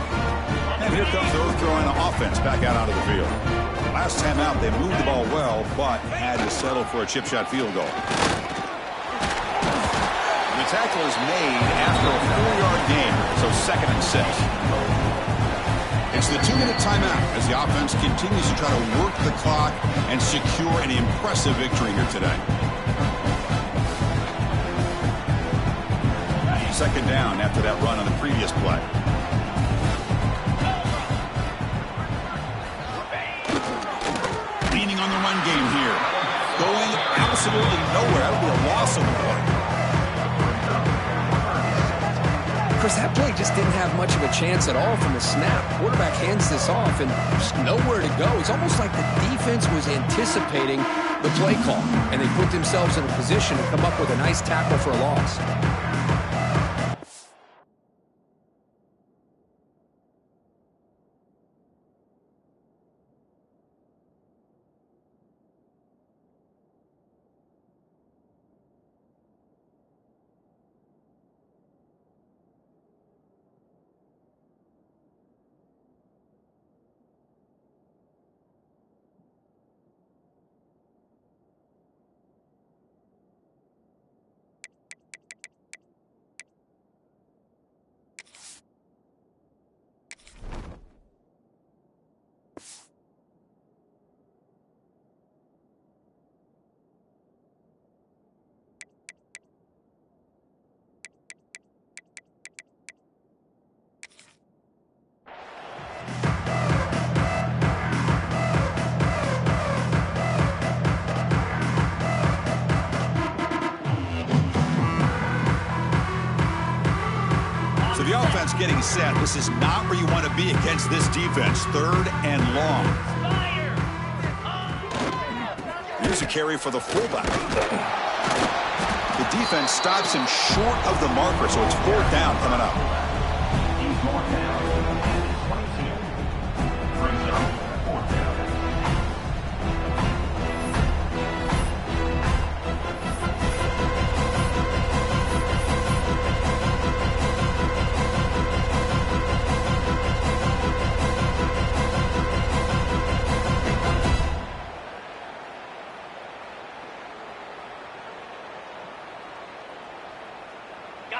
And here comes the North Carolina offense back out onto the field. Last time out, they moved the ball well, but had to settle for a chip shot field goal. The tackle is made after a 4-yard gain, so 2nd and 6. It's the 2-minute timeout as the offense continues to try to work the clock and secure an impressive victory here today. 2nd down after that run on the previous play. Leaning on the run game here. Going absolutely nowhere. That'll be a loss of the play. Chris, that play just didn't have much of a chance at all from the snap. Quarterback hands this off and just nowhere to go. It's almost like the defense was anticipating the play call, and they put themselves in a position to come up with a nice tackle for a loss. The offense getting set. This is not where you want to be against this defense. 3rd and long. Here's a carry for the fullback. The defense stops him short of the marker, so it's 4th down coming up. He's going down. 22. Brings up 4th down.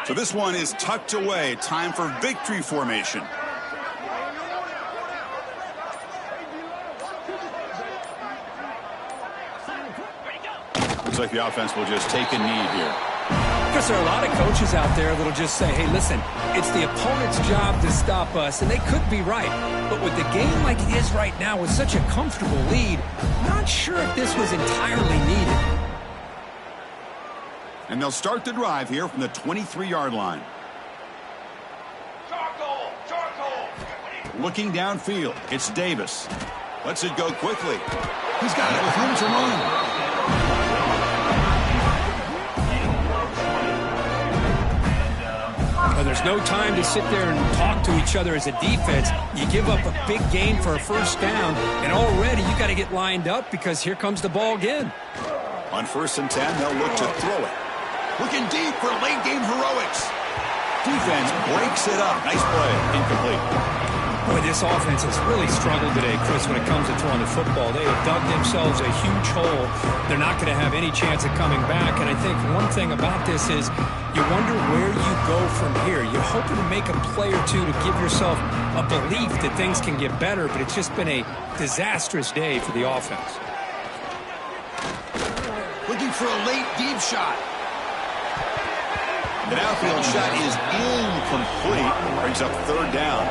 So this one is tucked away. Time for victory formation. Looks like the offense will just take a knee here. Because there are a lot of coaches out there that'll just say, hey, listen, it's the opponent's job to stop us, and they could be right. But with the game like it is right now with such a comfortable lead, not sure if this was entirely needed. And they'll start the drive here from the 23-yard line. Looking downfield, it's Davis. Lets it go quickly. He's got it with room to run. Well, there's no time to sit there and talk to each other as a defense. You give up a big gain for a 1st down, and already you got to get lined up because here comes the ball again. On 1st and 10, they'll look to throw it. Looking deep for late-game heroics. Defense breaks it up. Nice play. Incomplete. Boy, this offense has really struggled today, Chris, when it comes to throwing the football. They have dug themselves a huge hole. They're not going to have any chance of coming back. And I think one thing about this is you wonder where you go from here. You're hoping to make a play or two to give yourself a belief that things can get better, but it's just been a disastrous day for the offense. Looking for a late deep shot. The outfield shot is incomplete. Brings up 3rd down.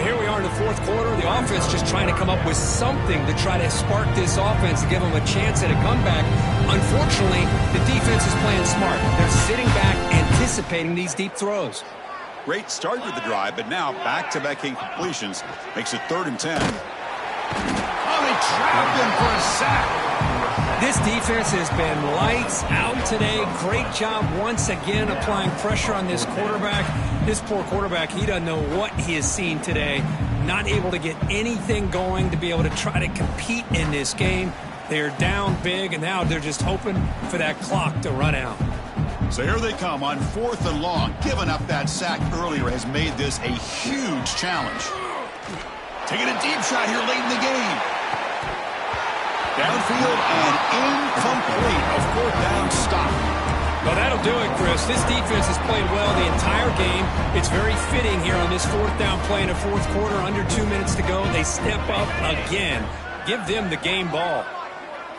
Here we are in the 4th quarter. The offense just trying to come up with something to try to spark this offense to give them a chance at a comeback. Unfortunately, the defense is playing smart. They're sitting back, anticipating these deep throws. Great start with the drive, but now back-to-back incompletions makes it 3rd and 10. Oh, they trapped him for a sack. This defense has been lights out today. Great job once again applying pressure on this quarterback. This poor quarterback, he doesn't know what he has seen today. Not able to get anything going to be able to try to compete in this game. They're down big, and now they're just hoping for that clock to run out. So here they come on 4th and long. Giving up that sack earlier has made this a huge challenge. Taking a deep shot here late in the game. Downfield and incomplete. A 4th down stop. Well, that'll do it, Chris. This defense has played well the entire game. It's very fitting here on this 4th down play in the 4th quarter. Under 2 minutes to go. They step up again. Give them the game ball.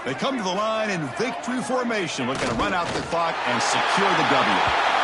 They come to the line in victory formation, looking to run out the clock and secure the W.